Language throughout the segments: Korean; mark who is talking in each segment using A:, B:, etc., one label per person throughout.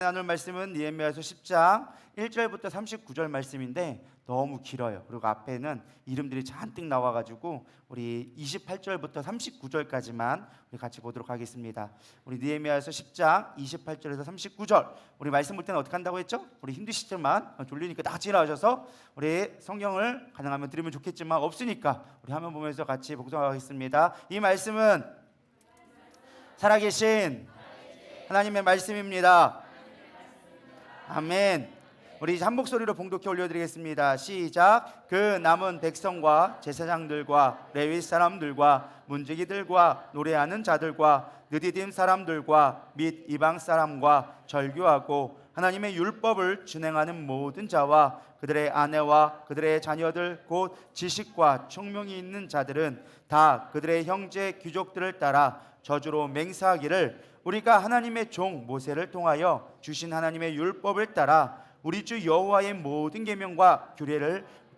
A: 나눌 말씀은 느헤미야서 10장 1절부터 39절 말씀인데 너무 길어요. 그리고 앞에는 이름들이 잔뜩 나와가지고 우리 28절부터 39절까지만 우리 같이 보도록 하겠습니다. 우리 느헤미야서 10장 28절에서 39절 우리 말씀 볼 때는 어떻게 한다고 했죠? 우리 힘드시지만 졸리니까 다 같이 일어나셔서 우리 성경을 가능하면 들으면 좋겠지만 없으니까 우리 화면 보면서 같이 복습하겠습니다. 이 말씀은 살아계신 하나님의 말씀입니다. 아멘. 우리 한 목소리로 봉독해 올려드리겠습니다. 시작. 그 남은 백성과 제사장들과 레위 사람들과 문지기들과 노래하는 자들과 느디딤 사람들과 및 이방 사람과 절규하고 하나님의 율법을 준행하는 모든 자와 그들의 아내와 그들의 자녀들 곧 지식과 총명이 있는 자들은 다 그들의 형제 귀족들을 따라 저주로 맹세하기를 우리가 하나님의 종 모세를 통하여 주신 하나님의 율법을 따라 우리 주 여호와의 모든 계명과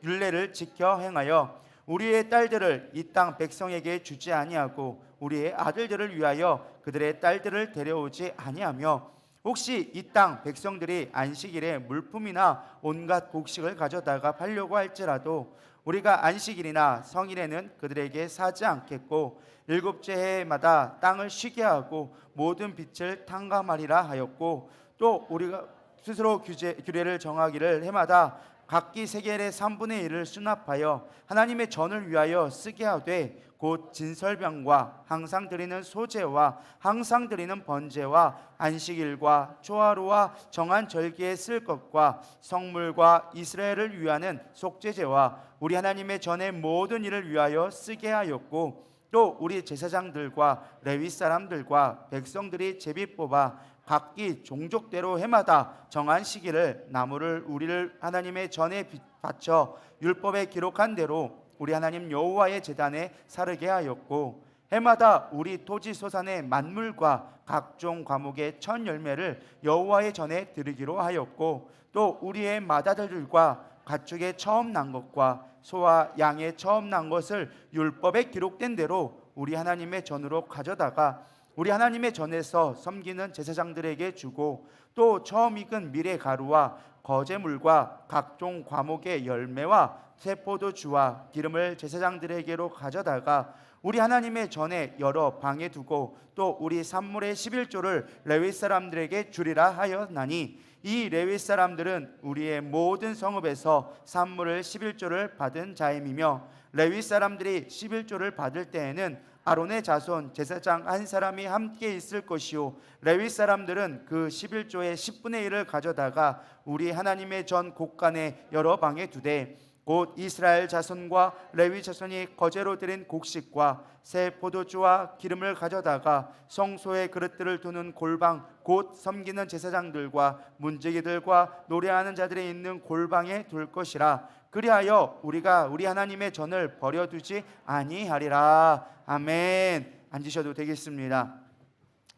A: 율례를 지켜 행하여 우리의 딸들을 이 땅 백성에게 주지 아니하고 우리의 아들들을 위하여 그들의 딸들을 데려오지 아니하며 혹시 이 땅 백성들이 안식일에 물품이나 온갖 곡식을 가져다가 팔려고 할지라도 우리가 안식일이나 성일에는 그들에게 사지 않겠고 일곱째 해마다 땅을 쉬게 하고 모든 빛을 탕감하리라 하였고 또 우리가 스스로 규례를 정하기를 해마다 각기 세겔의 3분의 1을 수납하여 하나님의 전을 위하여 쓰게 하되 곧 진설병과 항상 드리는 소제와 항상 드리는 번제와 안식일과 초하루와 정한 절기에 쓸 것과 성물과 이스라엘을 위하는 속죄제와 우리 하나님의 전의 모든 일을 위하여 쓰게 하였고 또 우리 제사장들과 레위 사람들과 백성들이 제비 뽑아 각기 종족대로 해마다 정한 시기를 나무를 우리를 하나님의 전에 바쳐 율법에 기록한 대로 우리 하나님 여호와의 제단에 사르게 하였고 해마다 우리 토지 소산의 만물과 각종 과목의 첫 열매를 여호와의 전에 드리기로 하였고 또 우리의 맏아들들과 가축의 처음 난 것과 소와 양의 처음 난 것을 율법에 기록된 대로 우리 하나님의 전으로 가져다가 우리 하나님의 전에서 섬기는 제사장들에게 주고 또 처음 익은 밀의 가루와 거제물과 각종 과목의 열매와 새 포도주와 기름을 제사장들에게로 가져다가 우리 하나님의 전에 여러 방에 두고 또 우리 산물의 11조를 레위 사람들에게 주리라 하였나니 이 레위 사람들은 우리의 모든 성읍에서 산물을 11조를 받은 자임이며 레위 사람들이 11조를 받을 때에는 아론의 자손 제사장 한 사람이 함께 있을 것이요 레위 사람들은 그 11조의 10분의 1을 가져다가 우리 하나님의 전 곳간에 여러 방에 두되 곧 이스라엘 자손과 레위 자손이 거제로 드린 곡식과 새 포도주와 기름을 가져다가 성소의 그릇들을 두는 골방 곧 섬기는 제사장들과 문지기들과 노래하는 자들이 있는 골방에 둘 것이라 그리하여 우리가 우리 하나님의 전을 버려두지 아니하리라. 아멘. 앉으셔도 되겠습니다.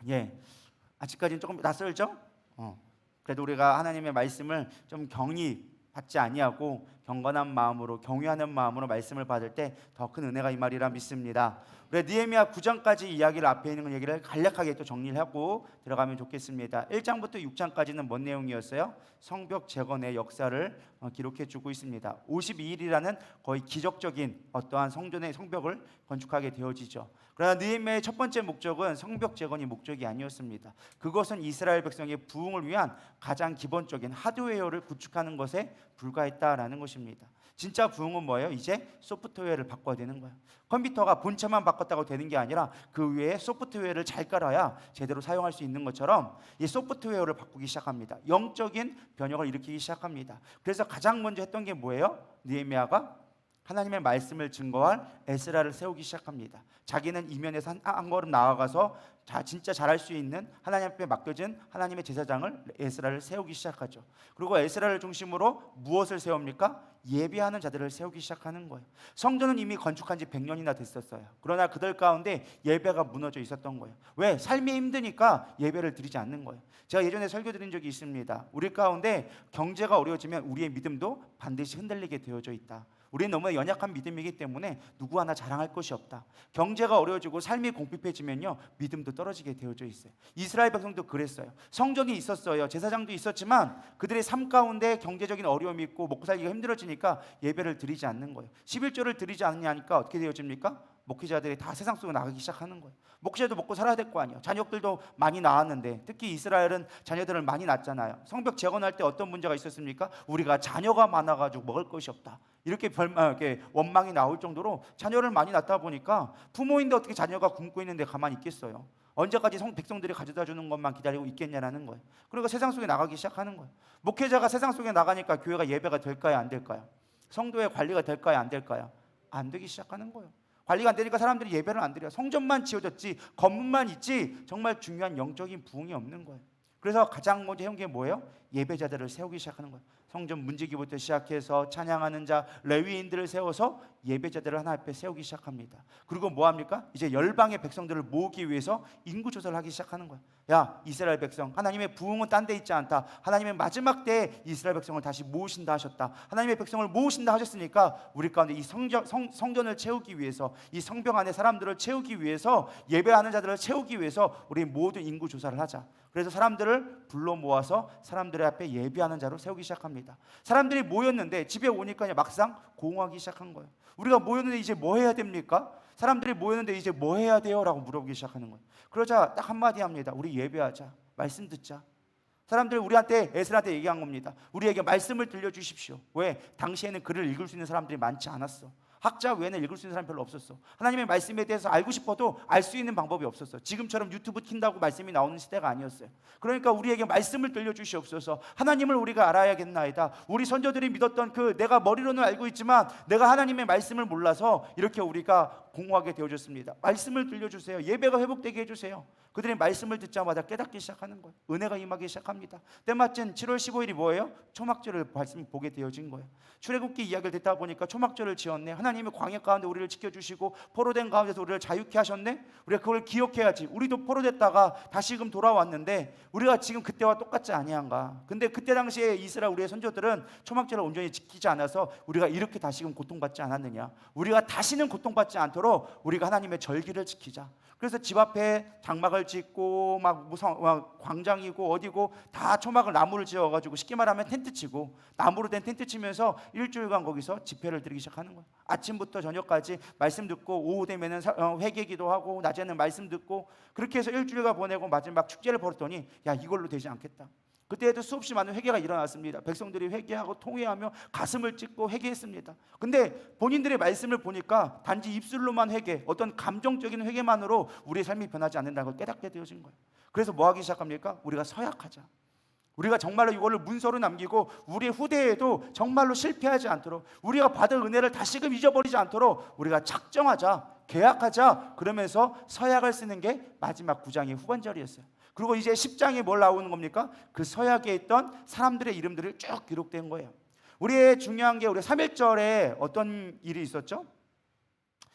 A: 예, 아직까지는 조금 낯설죠? 그래도 우리가 하나님의 말씀을 좀 경히 받지 아니하고 경건한 마음으로 경외하는 마음으로 말씀을 받을 때 더 큰 은혜가 이 말이라 믿습니다. 우리 느헤미야 9장까지 이야기를 앞에 있는 얘기를 간략하게 또 정리를 하고 들어가면 좋겠습니다. 1장부터 6장까지는 뭔 내용이었어요? 성벽 재건의 역사를 기록해 주고 있습니다. 52일이라는 거의 기적적인 어떠한 성벽을 건축하게 되어지죠. 그러나 느헤미야의 첫 번째 목적은 성벽 재건이 목적이 아니었습니다. 그것은 이스라엘 백성의 부흥을 위한 가장 기본적인 하드웨어를 구축하는 것에 불과했다라는 것입니다. 진짜 부흥은 뭐예요? 이제 소프트웨어를 바꿔야 되는 거예요. 컴퓨터가 본체만 바꿨다고 되는 게 아니라 그 위에 소프트웨어를 잘 깔아야 제대로 사용할 수 있는 것처럼 이 소프트웨어를 바꾸기 시작합니다. 영적인 변혁을 일으키기 시작합니다. 그래서 가장 먼저 했던 게 뭐예요? 느헤미야가 하나님의 말씀을 증거할 에스라를 세우기 시작합니다. 자기는 이면에서 한 걸음 나아가서 진짜 잘할 수 있는 하나님 앞에 맡겨진 하나님의 제사장을 에스라를 세우기 시작하죠. 그리고 에스라를 중심으로 무엇을 세웁니까? 예배하는 자들을 세우기 시작하는 거예요. 성전은 이미 건축한 지 100년이나 됐었어요. 그러나 그들 가운데 예배가 무너져 있었던 거예요. 왜? 삶이 힘드니까 예배를 드리지 않는 거예요. 제가 예전에 설교 드린 적이 있습니다. 우리 가운데 경제가 어려워지면 우리의 믿음도 반드시 흔들리게 되어져 있다. 우리는 너무 연약한 믿음이기 때문에 누구 하나 자랑할 것이 없다. 경제가 어려워지고 삶이 공핍해지면요, 믿음도 떨어지게 되어져 있어요. 이스라엘 백성도 그랬어요. 성전이 있었어요. 제사장도 있었지만 그들의 삶 가운데 경제적인 어려움이 있고 먹고 살기가 힘들어지니까 예배를 드리지 않는 거예요. 11조를 드리지 않느냐니까 어떻게 되어집니까? 목회자들이 다 세상 속에 나가기 시작하는 거예요. 목회자도 먹고 살아야 될 거 아니에요. 자녀들도 많이 낳았는데, 특히 이스라엘은 자녀들을 많이 낳잖아요. 성벽 재건할 때 어떤 문제가 있었습니까? 우리가 자녀가 많아가지고 먹을 것이 없다, 이렇게 원망이 나올 정도로 자녀를 많이 낳다 보니까 부모인데 어떻게 자녀가 굶고 있는데 가만히 있겠어요? 언제까지 백성들이 가져다 주는 것만 기다리고 있겠냐라는 거예요. 그러니까 세상 속에 나가기 시작하는 거예요. 목회자가 세상 속에 나가니까 교회가 예배가 될까요, 안 될까요? 성도의 관리가 될까요, 안 될까요? 안 되기 시작하는 거예요. 관리가 안 되니까 사람들이 예배를 안 드려요. 성전만 지어졌지 건물만 있지 정말 중요한 영적인 부흥이 없는 거예요. 그래서 가장 먼저 해온 게 뭐예요? 예배자들을 세우기 시작하는 거예요. 성전 문지기부터 시작해서 찬양하는 자, 레위인들을 세워서 예배자들을 하나 앞에 세우기 시작합니다. 그리고 뭐 합니까? 이제 열방의 백성들을 모으기 위해서 인구 조사를 하기 시작하는 거예요. 야, 이스라엘 백성, 하나님의 부흥은 딴 데 있지 않다. 하나님의 마지막 때에 이스라엘 백성을 다시 모으신다 하셨다. 하나님의 백성을 모으신다 하셨으니까 우리 가운데 이 성전을 채우기 위해서, 이 성벽 안에 사람들을 채우기 위해서, 예배하는 자들을 채우기 위해서 우리 모든 인구 조사를 하자. 그래서 사람들을 불러 모아서 사람들의 앞에 예배하는 자로 세우기 시작합니다. 사람들이 모였는데 집에 오니까 막상 공허하기 시작한 거예요. 우리가 모였는데 이제 뭐 해야 됩니까? 사람들이 모였는데 이제 뭐 해야 돼요? 라고 물어보기 시작하는 거예요. 그러자 딱 한마디 합니다. 우리 예배하자. 말씀 듣자. 사람들이 우리한테, 에스라한테 얘기한 겁니다. 우리에게 말씀을 들려주십시오. 왜? 당시에는 글을 읽을 수 있는 사람들이 많지 않았어. 학자 외에는 읽을 수 있는 사람이 별로 없었어. 하나님의 말씀에 대해서 알고 싶어도 알 수 있는 방법이 없었어. 지금처럼 유튜브 킨다고 말씀이 나오는 시대가 아니었어요. 그러니까 우리에게 말씀을 들려주시옵소서. 하나님을 우리가 알아야겠나이다. 우리 선조들이 믿었던 내가 머리로는 알고 있지만 내가 하나님의 말씀을 몰라서 이렇게 우리가 공허하게 되어졌습니다. 말씀을 들려주세요. 예배가 회복되게 해주세요. 그들이 말씀을 듣자마자 깨닫기 시작하는 거예요. 은혜가 임하기 시작합니다. 때마침 7월 15일이 뭐예요? 초막절을 말씀 보게 되어진 거예요. 출애굽기 이야기를 듣다 보니까 초막절을 지었네. 하나님의 광야 가운데 우리를 지켜주시고 포로된 가운데서 우리를 자유케 하셨네. 우리가 그걸 기억해야지. 우리도 포로됐다가 다시금 돌아왔는데 우리가 지금 그때와 똑같지 아니한가. 근데 그때 당시에 이스라엘 우리의 선조들은 초막절을 온전히 지키지 않아서 우리가 이렇게 다시금 고통받지 않았느냐. 우리가 다시는 고통받지 않도록 우리가 하나님의 절기를 지키자. 그래서 집 앞에 장막을 짓고 막 광장이고 어디고 다 초막을 나무를 지어가지고 쉽게 말하면 텐트 치고 나무로 된 텐트 치면서 일주일간 거기서 집회를 드리기 시작하는 거예요. 아침부터 저녁까지 말씀 듣고 오후 되면은 회개기도 하고 낮에는 말씀 듣고 그렇게 해서 일주일간 보내고 마지막 축제를 벌였더니 야, 이걸로 되지 않겠다. 그때에도 수없이 많은 회개가 일어났습니다. 백성들이 회개하고 통회하며 가슴을 찢고 회개했습니다. 근데 본인들의 말씀을 보니까 단지 입술로만 회개, 어떤 감정적인 회개만으로 우리의 삶이 변하지 않는다는 걸 깨닫게 되어진 거예요. 그래서 뭐 하기 시작합니까? 우리가 서약하자. 우리가 정말로 이걸로 문서로 남기고 우리의 후대에도 정말로 실패하지 않도록, 우리가 받은 은혜를 다시금 잊어버리지 않도록 우리가 작정하자, 계약하자. 그러면서 서약을 쓰는 게 마지막 9장의 후반절이었어요. 그리고 이제 10장에 뭘 나오는 겁니까? 그 서약에 있던 사람들의 이름들이 쭉 기록된 거예요. 우리의 중요한 게 우리 3.1절에 어떤 일이 있었죠?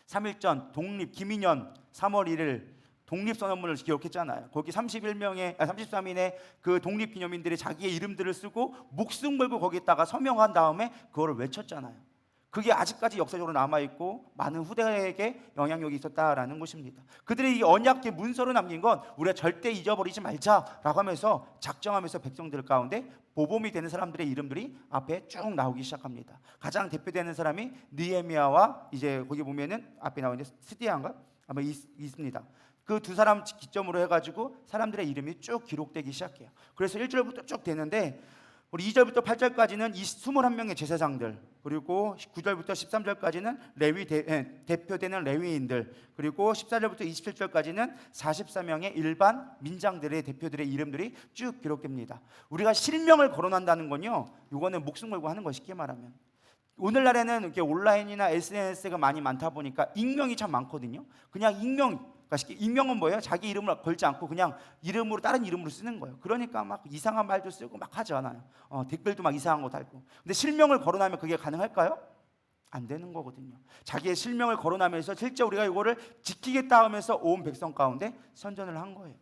A: 3.1절 독립, 김인현 3월 1일 독립선언문을 기록했잖아요. 거기 33인의 그 독립기념인들이 자기의 이름들을 쓰고 목숨 걸고 거기에다가 서명한 다음에 그거를 외쳤잖아요. 그게 아직까지 역사적으로 남아있고 많은 후대에게 영향력이 있었다라는 것입니다. 그들이 이 언약의 문서로 남긴 건 우리가 절대 잊어버리지 말자라고 하면서 작정하면서 백성들 가운데 모범이 되는 사람들의 이름들이 앞에 쭉 나오기 시작합니다. 가장 대표되는 사람이 느헤미야와 이제 거기 보면은 앞에 나오는 스디야인가 아마 있습니다. 그 두 사람 기점으로 해가지고 사람들의 이름이 쭉 기록되기 시작해요. 그래서 1절부터 쭉 되는데 우리 2절부터 8절까지는 이 21명의 제사장들, 그리고 9절부터 13절까지는 대표되는 레위인들, 그리고 14절부터 27절까지는 44명의 일반 민장들의 대표들의 이름들이 쭉 기록됩니다. 우리가 실명을 거론한다는 건요, 이거는 목숨 걸고 하는 거 쉽게 말하면. 오늘날에는 이렇게 온라인이나 SNS가 많이 많다 보니까 익명이 참 많거든요. 그냥 익명은 뭐예요? 자기 이름을 걸지 않고 그냥 이름으로 다른 이름으로 쓰는 거예요. 그러니까 막 이상한 말도 쓰고 막 하지 않아요. 댓글도 막 이상한 거 달고. 근데 실명을 거론하면 그게 가능할까요? 안 되는 거거든요. 자기의 실명을 거론하면서 실제 우리가 이거를 지키겠다 하면서 온 백성 가운데 선전을 한 거예요.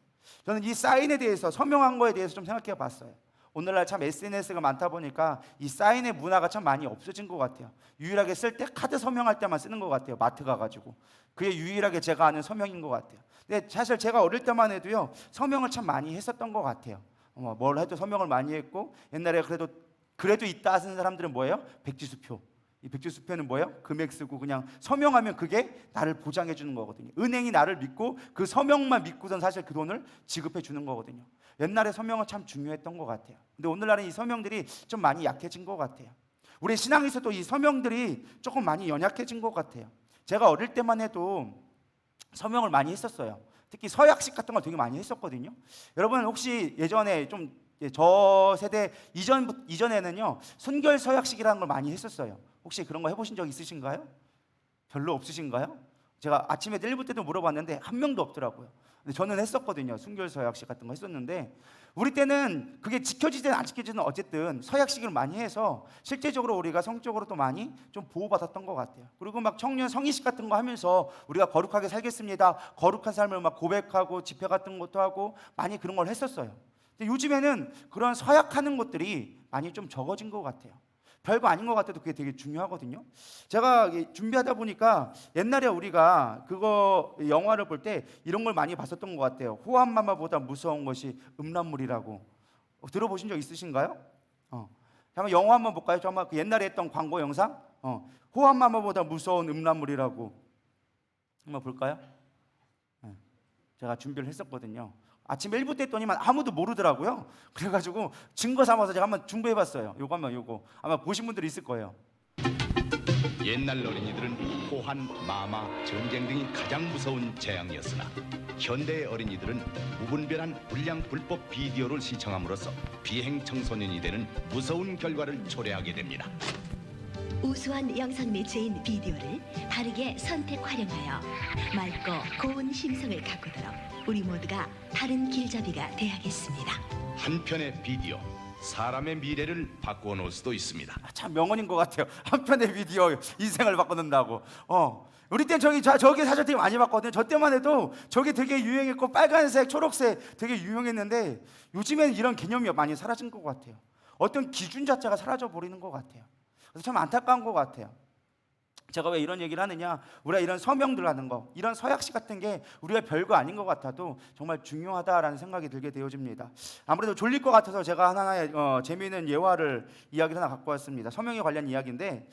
A: 저는 이 사인에 대해서, 서명한 거에 대해서 좀 생각해 봤어요. 오늘날 참 SNS가 많다 보니까 이 사인의 문화가 참 많이 없어진 것 같아요. 유일하게 쓸 때 카드 서명할 때만 쓰는 것 같아요. 마트 가가지고. 그게 유일하게 제가 아는 서명인 것 같아요. 근데 사실 제가 어릴 때만 해도요, 서명을 참 많이 했었던 것 같아요. 뭘 해도 서명을 많이 했고, 옛날에 그래도 있다 하는 사람들은 뭐예요? 백지수표. 이 백지수표는 뭐예요? 금액 쓰고 그냥 서명하면 그게 나를 보장해 주는 거거든요. 은행이 나를 믿고 그 서명만 믿고선 사실 그 돈을 지급해 주는 거거든요. 옛날에 서명은 참 중요했던 것 같아요. 근데 오늘날은 이 서명들이 좀 많이 약해진 것 같아요. 우리 신앙에서도 이 서명들이 조금 많이 연약해진 것 같아요. 제가 어릴 때만 해도 서명을 많이 했었어요. 특히 서약식 같은 걸 되게 많이 했었거든요. 여러분 혹시 예전에 좀 저 세대 이전에는요, 순결 서약식이라는 걸 많이 했었어요. 혹시 그런 거 해보신 적 있으신가요? 별로 없으신가요? 제가 아침에 1부 때도 물어봤는데 한 명도 없더라고요. 근데 저는 했었거든요. 순결 서약식 같은 거 했었는데, 우리 때는 그게 지켜지든 안 지켜지든 어쨌든 서약식을 많이 해서 실제적으로 우리가 성적으로 또 많이 좀 보호받았던 것 같아요. 그리고 막 청년 성의식 같은 거 하면서 우리가 거룩하게 살겠습니다, 거룩한 삶을 막 고백하고 집회 같은 것도 하고 많이 그런 걸 했었어요. 근데 요즘에는 그런 서약하는 것들이 많이 좀 적어진 것 같아요. 별거 아닌 것 같아도 그게 되게 중요하거든요. 제가 준비하다 보니까 옛날에 우리가 그거 영화를 볼 때 이런 걸 많이 봤었던 것 같아요. 호암마마보다 무서운 것이 음란물이라고. 들어보신 적 있으신가요? 한번 영화 한번 볼까요? 저 한번 그 옛날에 했던 광고 영상. 호암마마보다 무서운 음란물이라고 한번 볼까요? 제가 준비를 했었거든요. 아침 1부 때 했더니만 아무도 모르더라고요. 그래가지고 증거 삼아서 제가 한번 준비해봤어요. 요거 아마 보신 분들이 있을 거예요.
B: 옛날 어린이들은 호환, 마마, 전쟁 등이 가장 무서운 재앙이었으나 현대의 어린이들은 무분별한 불량 불법 비디오를 시청함으로써 비행 청소년이 되는 무서운 결과를 초래하게 됩니다.
C: 우수한 영상 매체인 비디오를 바르게 선택 활용하여 맑고 고운 심성을 가꾸도록 우리 모두가 바른 길잡이가 되야겠습니다.
B: 한 편의 비디오, 사람의 미래를 바꾸어 놓을 수도 있습니다.
A: 참 명언인 것 같아요. 한 편의 비디오 인생을 바꿔놓는다고. 우리 땐 저게 사실 되게 많이 봤거든요. 저 때만 해도 저게 되게 유행했고 빨간색, 초록색 되게 유명했는데 요즘에는 이런 개념이 많이 사라진 것 같아요. 어떤 기준 자체가 사라져 버리는 것 같아요. 그래서 참 안타까운 것 같아요. 제가 왜 이런 얘기를 하느냐, 우리가 이런 서명들 하는 거, 이런 서약식 같은 게 우리가 별거 아닌 것 같아도 정말 중요하다라는 생각이 들게 되어집니다. 아무래도 졸릴 것 같아서 제가 하나의 재미있는 예화를 이야기를 하나 갖고 왔습니다. 서명에 관련 이야기인데,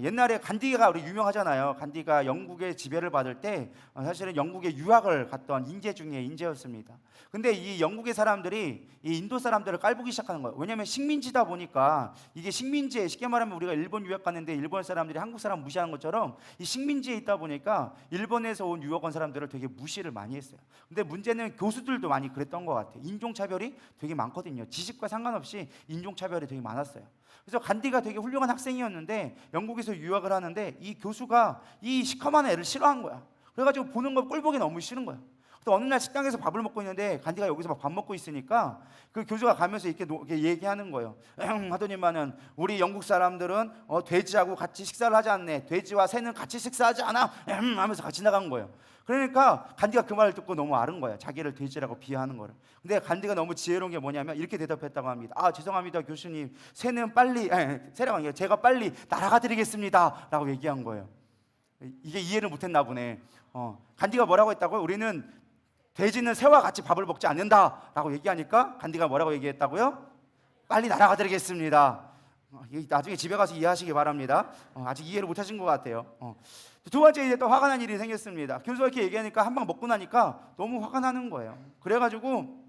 A: 옛날에 간디가 우리 유명하잖아요. 간디가 영국의 지배를 받을 때 사실은 영국에 유학을 갔던 인재 중에 인재였습니다. 근데 이 영국의 사람들이 이 인도 사람들을 깔보기 시작하는 거예요. 왜냐하면 식민지다 보니까, 이게 식민지에, 쉽게 말하면 우리가 일본 유학 갔는데 일본 사람들이 한국 사람 무시하는 것처럼 이 식민지에 있다 보니까 일본에서 온 유학 온 사람들을 되게 무시를 많이 했어요. 근데 문제는 교수들도 많이 그랬던 것 같아요. 인종차별이 되게 많거든요. 지식과 상관없이 인종차별이 되게 많았어요. 그래서 간디가 되게 훌륭한 학생이었는데 영국에서 유학을 하는데 이 교수가 이 시커먼 애를 싫어한 거야. 그래가지고 보는 거 꼴보기 너무 싫은 거야. 또 어느 날 식당에서 밥을 먹고 있는데 간디가 여기서 막 밥 먹고 있으니까 그 교수가 가면서 이렇게 얘기하는 거예요. 하더니만은 우리 영국 사람들은 돼지하고 같이 식사를 하지 않네. 돼지와 새는 같이 식사하지 않아. 하면서 같이 나간 거예요. 그러니까 간디가 그 말을 듣고 너무 앓은 거야. 자기를 돼지라고 비하하는 거를. 근데 간디가 너무 지혜로운 게 뭐냐면 이렇게 대답했다고 합니다. 죄송합니다 교수님. 새는 빨리 새라고 아니라 제가 빨리 날아가 드리겠습니다 라고 얘기한 거예요. 이게 이해를 못했나 보네. 간디가 뭐라고 했다고요? 우리는 돼지는 새와 같이 밥을 먹지 않는다라고 얘기하니까 간디가 뭐라고 얘기했다고요? 빨리 날아가 드리겠습니다. 나중에 집에 가서 이해하시기 바랍니다. 아직 이해를 못하신 것 같아요. 두 번째 이제 또 화가 난 일이 생겼습니다. 교수가 이렇게 얘기하니까 한 방 먹고 나니까 너무 화가 나는 거예요. 그래가지고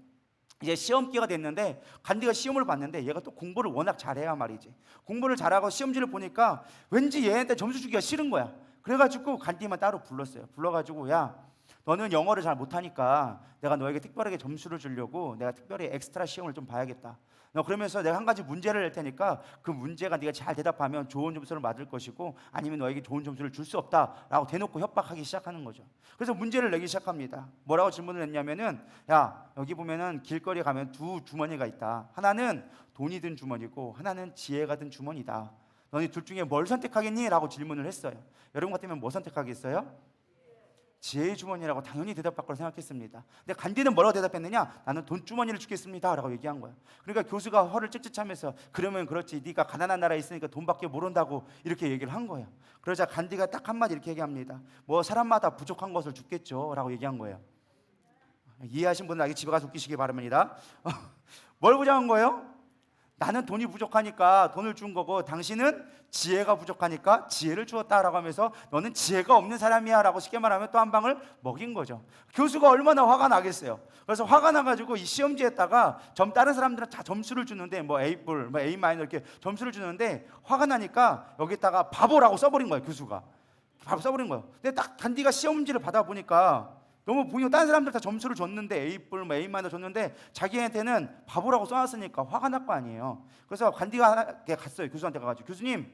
A: 이제 시험기가 됐는데 간디가 시험을 봤는데 얘가 또 공부를 워낙 잘해야 말이지. 공부를 잘하고 시험지를 보니까 왠지 얘한테 점수 주기가 싫은 거야. 그래가지고 간디만 따로 불렀어요. 불러가지고 야, 너는 영어를 잘 못하니까 내가 너에게 특별하게 점수를 주려고 내가 특별히 엑스트라 시험을 좀 봐야겠다. 너 그러면서 내가 한 가지 문제를 낼 테니까 그 문제가 네가 잘 대답하면 좋은 점수를 받을 것이고 아니면 너에게 좋은 점수를 줄 수 없다라고 대놓고 협박하기 시작하는 거죠. 그래서 문제를 내기 시작합니다. 뭐라고 질문을 했냐면은 야, 여기 보면은 길거리에 가면 두 주머니가 있다. 하나는 돈이 든 주머니고 하나는 지혜가 든 주머니다. 너희 둘 중에 뭘 선택하겠니? 라고 질문을 했어요. 여러분 같으면 뭐 선택하겠어요? 지혜의 주머니라고 당연히 대답할 거라 생각했습니다. 근데 간디는 뭐라고 대답했느냐? 나는 돈 주머니를 주겠습니다 라고 얘기한 거예요. 그러니까 교수가 허를 쯧쯧하면서 그러면 그렇지, 네가 가난한 나라에 있으니까 돈밖에 모른다고 이렇게 얘기를 한 거예요. 그러자 간디가 딱 한마디 이렇게 얘기합니다. 뭐 사람마다 부족한 것을 줍겠죠 라고 얘기한 거예요. 이해하신 분은 아직 집에 가서 웃기시기 바랍니다. 뭘 부족한 거예요? 나는 돈이 부족하니까 돈을 준 거고, 당신은 지혜가 부족하니까 지혜를 주었다라고 하면서 너는 지혜가 없는 사람이야 라고 쉽게 말하면 또 한 방을 먹인 거죠. 교수가 얼마나 화가 나겠어요. 그래서 화가 나가지고 이 시험지에다가 다른 사람들은 다 점수를 주는데 뭐 A+, 뭐 A- 이렇게 점수를 주는데, 화가 나니까 여기다가 바보라고 써버린 거예요. 교수가 바보 써버린 거예요. 근데 딱 간디가 시험지를 받아보니까 너무 보이고, 다른 사람들 다 점수를 줬는데 A+, 뭐 A- 줬는데 자기한테는 바보라고 써놨으니까 화가 날 거 아니에요. 그래서 간디가 갔어요. 교수한테 가가지고, 교수님,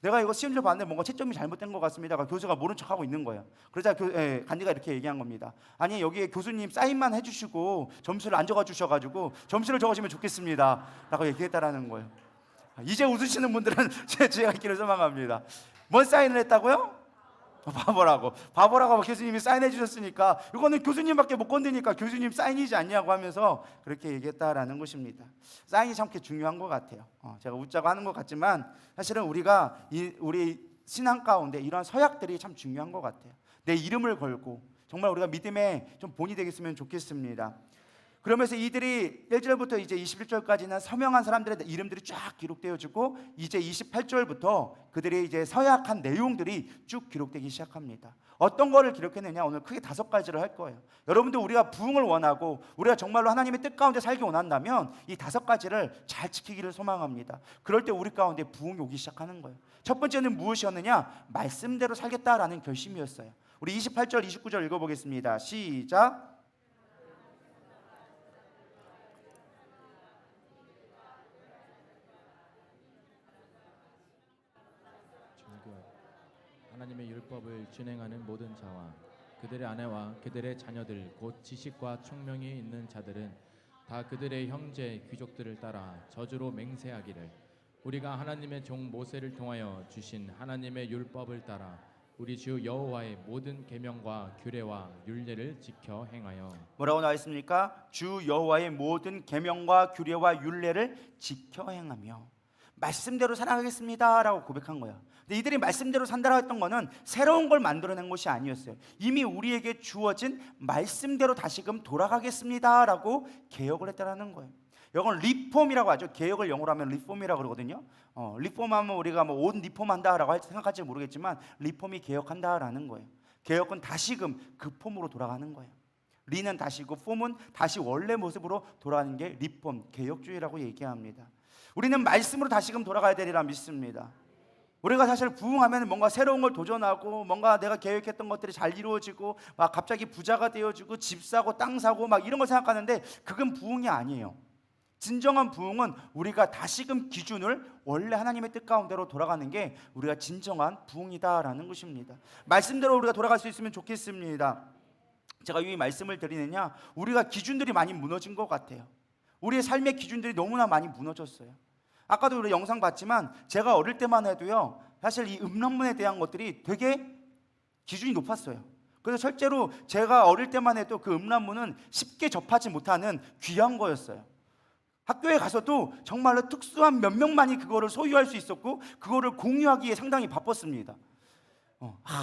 A: 내가 이거 시험지를 봤는데 뭔가 채점이 잘못된 것 같습니다. 교수가 모른 척하고 있는 거예요. 그러자 간디가 이렇게 얘기한 겁니다. 아니, 여기에 교수님 사인만 해주시고 점수를 안 적어주셔가지고 점수를 적으시면 좋겠습니다 라고 얘기했다라는 거예요. 이제 웃으시는 분들은 제가 있기를 소망합니다. 뭔 사인을 했다고요? 바보라고 교수님이 사인해 주셨으니까 이거는 교수님밖에 못 건드니까 교수님 사인이지 않냐고 하면서 그렇게 얘기했다라는 것입니다. 사인이 참 중요한 것 같아요. 제가 웃자고 하는 것 같지만 사실은 우리가 우리 신앙 가운데 이런 서약들이 참 중요한 것 같아요. 내 이름을 걸고 정말 우리가 믿음의 좀 본이 되겠으면 좋겠습니다. 그러면서 이들이 1절부터 이제 21절까지는 서명한 사람들의 이름들이 쫙 기록되어지고, 이제 28절부터 그들의 이제 서약한 내용들이 쭉 기록되기 시작합니다. 어떤 거를 기록했느냐? 오늘 크게 5가지를 할 거예요. 여러분들, 우리가 부흥을 원하고 우리가 정말로 하나님의 뜻 가운데 살기 원한다면 이 5가지를 잘 지키기를 소망합니다. 그럴 때 우리 가운데 부흥이 오기 시작하는 거예요. 첫 번째는 무엇이었느냐? 말씀대로 살겠다라는 결심이었어요. 우리 28절, 29절 읽어보겠습니다. 시작.
D: 하나님의 율법을 진행하는 모든 자와 그들의 아내와 그들의 자녀들 곧 지식과 총명이 있는 자들은 다 그들의 형제 귀족들을 따라 저주로 맹세하기를, 우리가 하나님의 종 모세를 통하여 주신 하나님의 율법을 따라 우리 주 여호와의 모든 계명과 규례와 율례를 지켜 행하여.
A: 뭐라고 나와 있습니까? 주 여호와의 모든 계명과 규례와 율례를 지켜 행하며 말씀대로 살아가겠습니다 라고 고백한 거예요. 근데 이들이 말씀대로 산다고 했던 거는 새로운 걸 만들어낸 것이 아니었어요. 이미 우리에게 주어진 말씀대로 다시금 돌아가겠습니다 라고 개혁을 했다는 거예요. 이건 리폼이라고 하죠. 개혁을 영어로 하면 리폼이라고 그러거든요. 리폼하면 우리가 뭐 옷 리폼한다라고 생각할지 모르겠지만 리폼이 개혁한다라는 거예요. 개혁은 다시금 그 폼으로 돌아가는 거예요. 리는 다시고 폼은 다시 원래 모습으로 돌아가는 게 리폼, 개혁주의라고 얘기합니다. 우리는 말씀으로 다시금 돌아가야 되리라 믿습니다. 우리가 사실 부흥하면 뭔가 새로운 걸 도전하고 뭔가 내가 계획했던 것들이 잘 이루어지고 막 갑자기 부자가 되어지고 집 사고 땅 사고 막 이런 걸 생각하는데 그건 부흥이 아니에요. 진정한 부흥은 우리가 다시금 기준을 원래 하나님의 뜻 가운데로 돌아가는 게 우리가 진정한 부흥이다라는 것입니다. 말씀대로 우리가 돌아갈 수 있으면 좋겠습니다. 제가 이 말씀을 드리느냐, 우리가 기준들이 많이 무너진 것 같아요. 우리의 삶의 기준들이 너무나 많이 무너졌어요. 아까도 우리 영상 봤지만 제가 어릴 때만 해도요, 사실 이 음란문에 대한 것들이 되게 기준이 높았어요. 그래서 실제로 제가 어릴 때만 해도 그 음란문은 쉽게 접하지 못하는 귀한 거였어요. 학교에 가서도 정말로 특수한 몇 명만이 그거를 소유할 수 있었고 그거를 공유하기에 상당히 바빴습니다.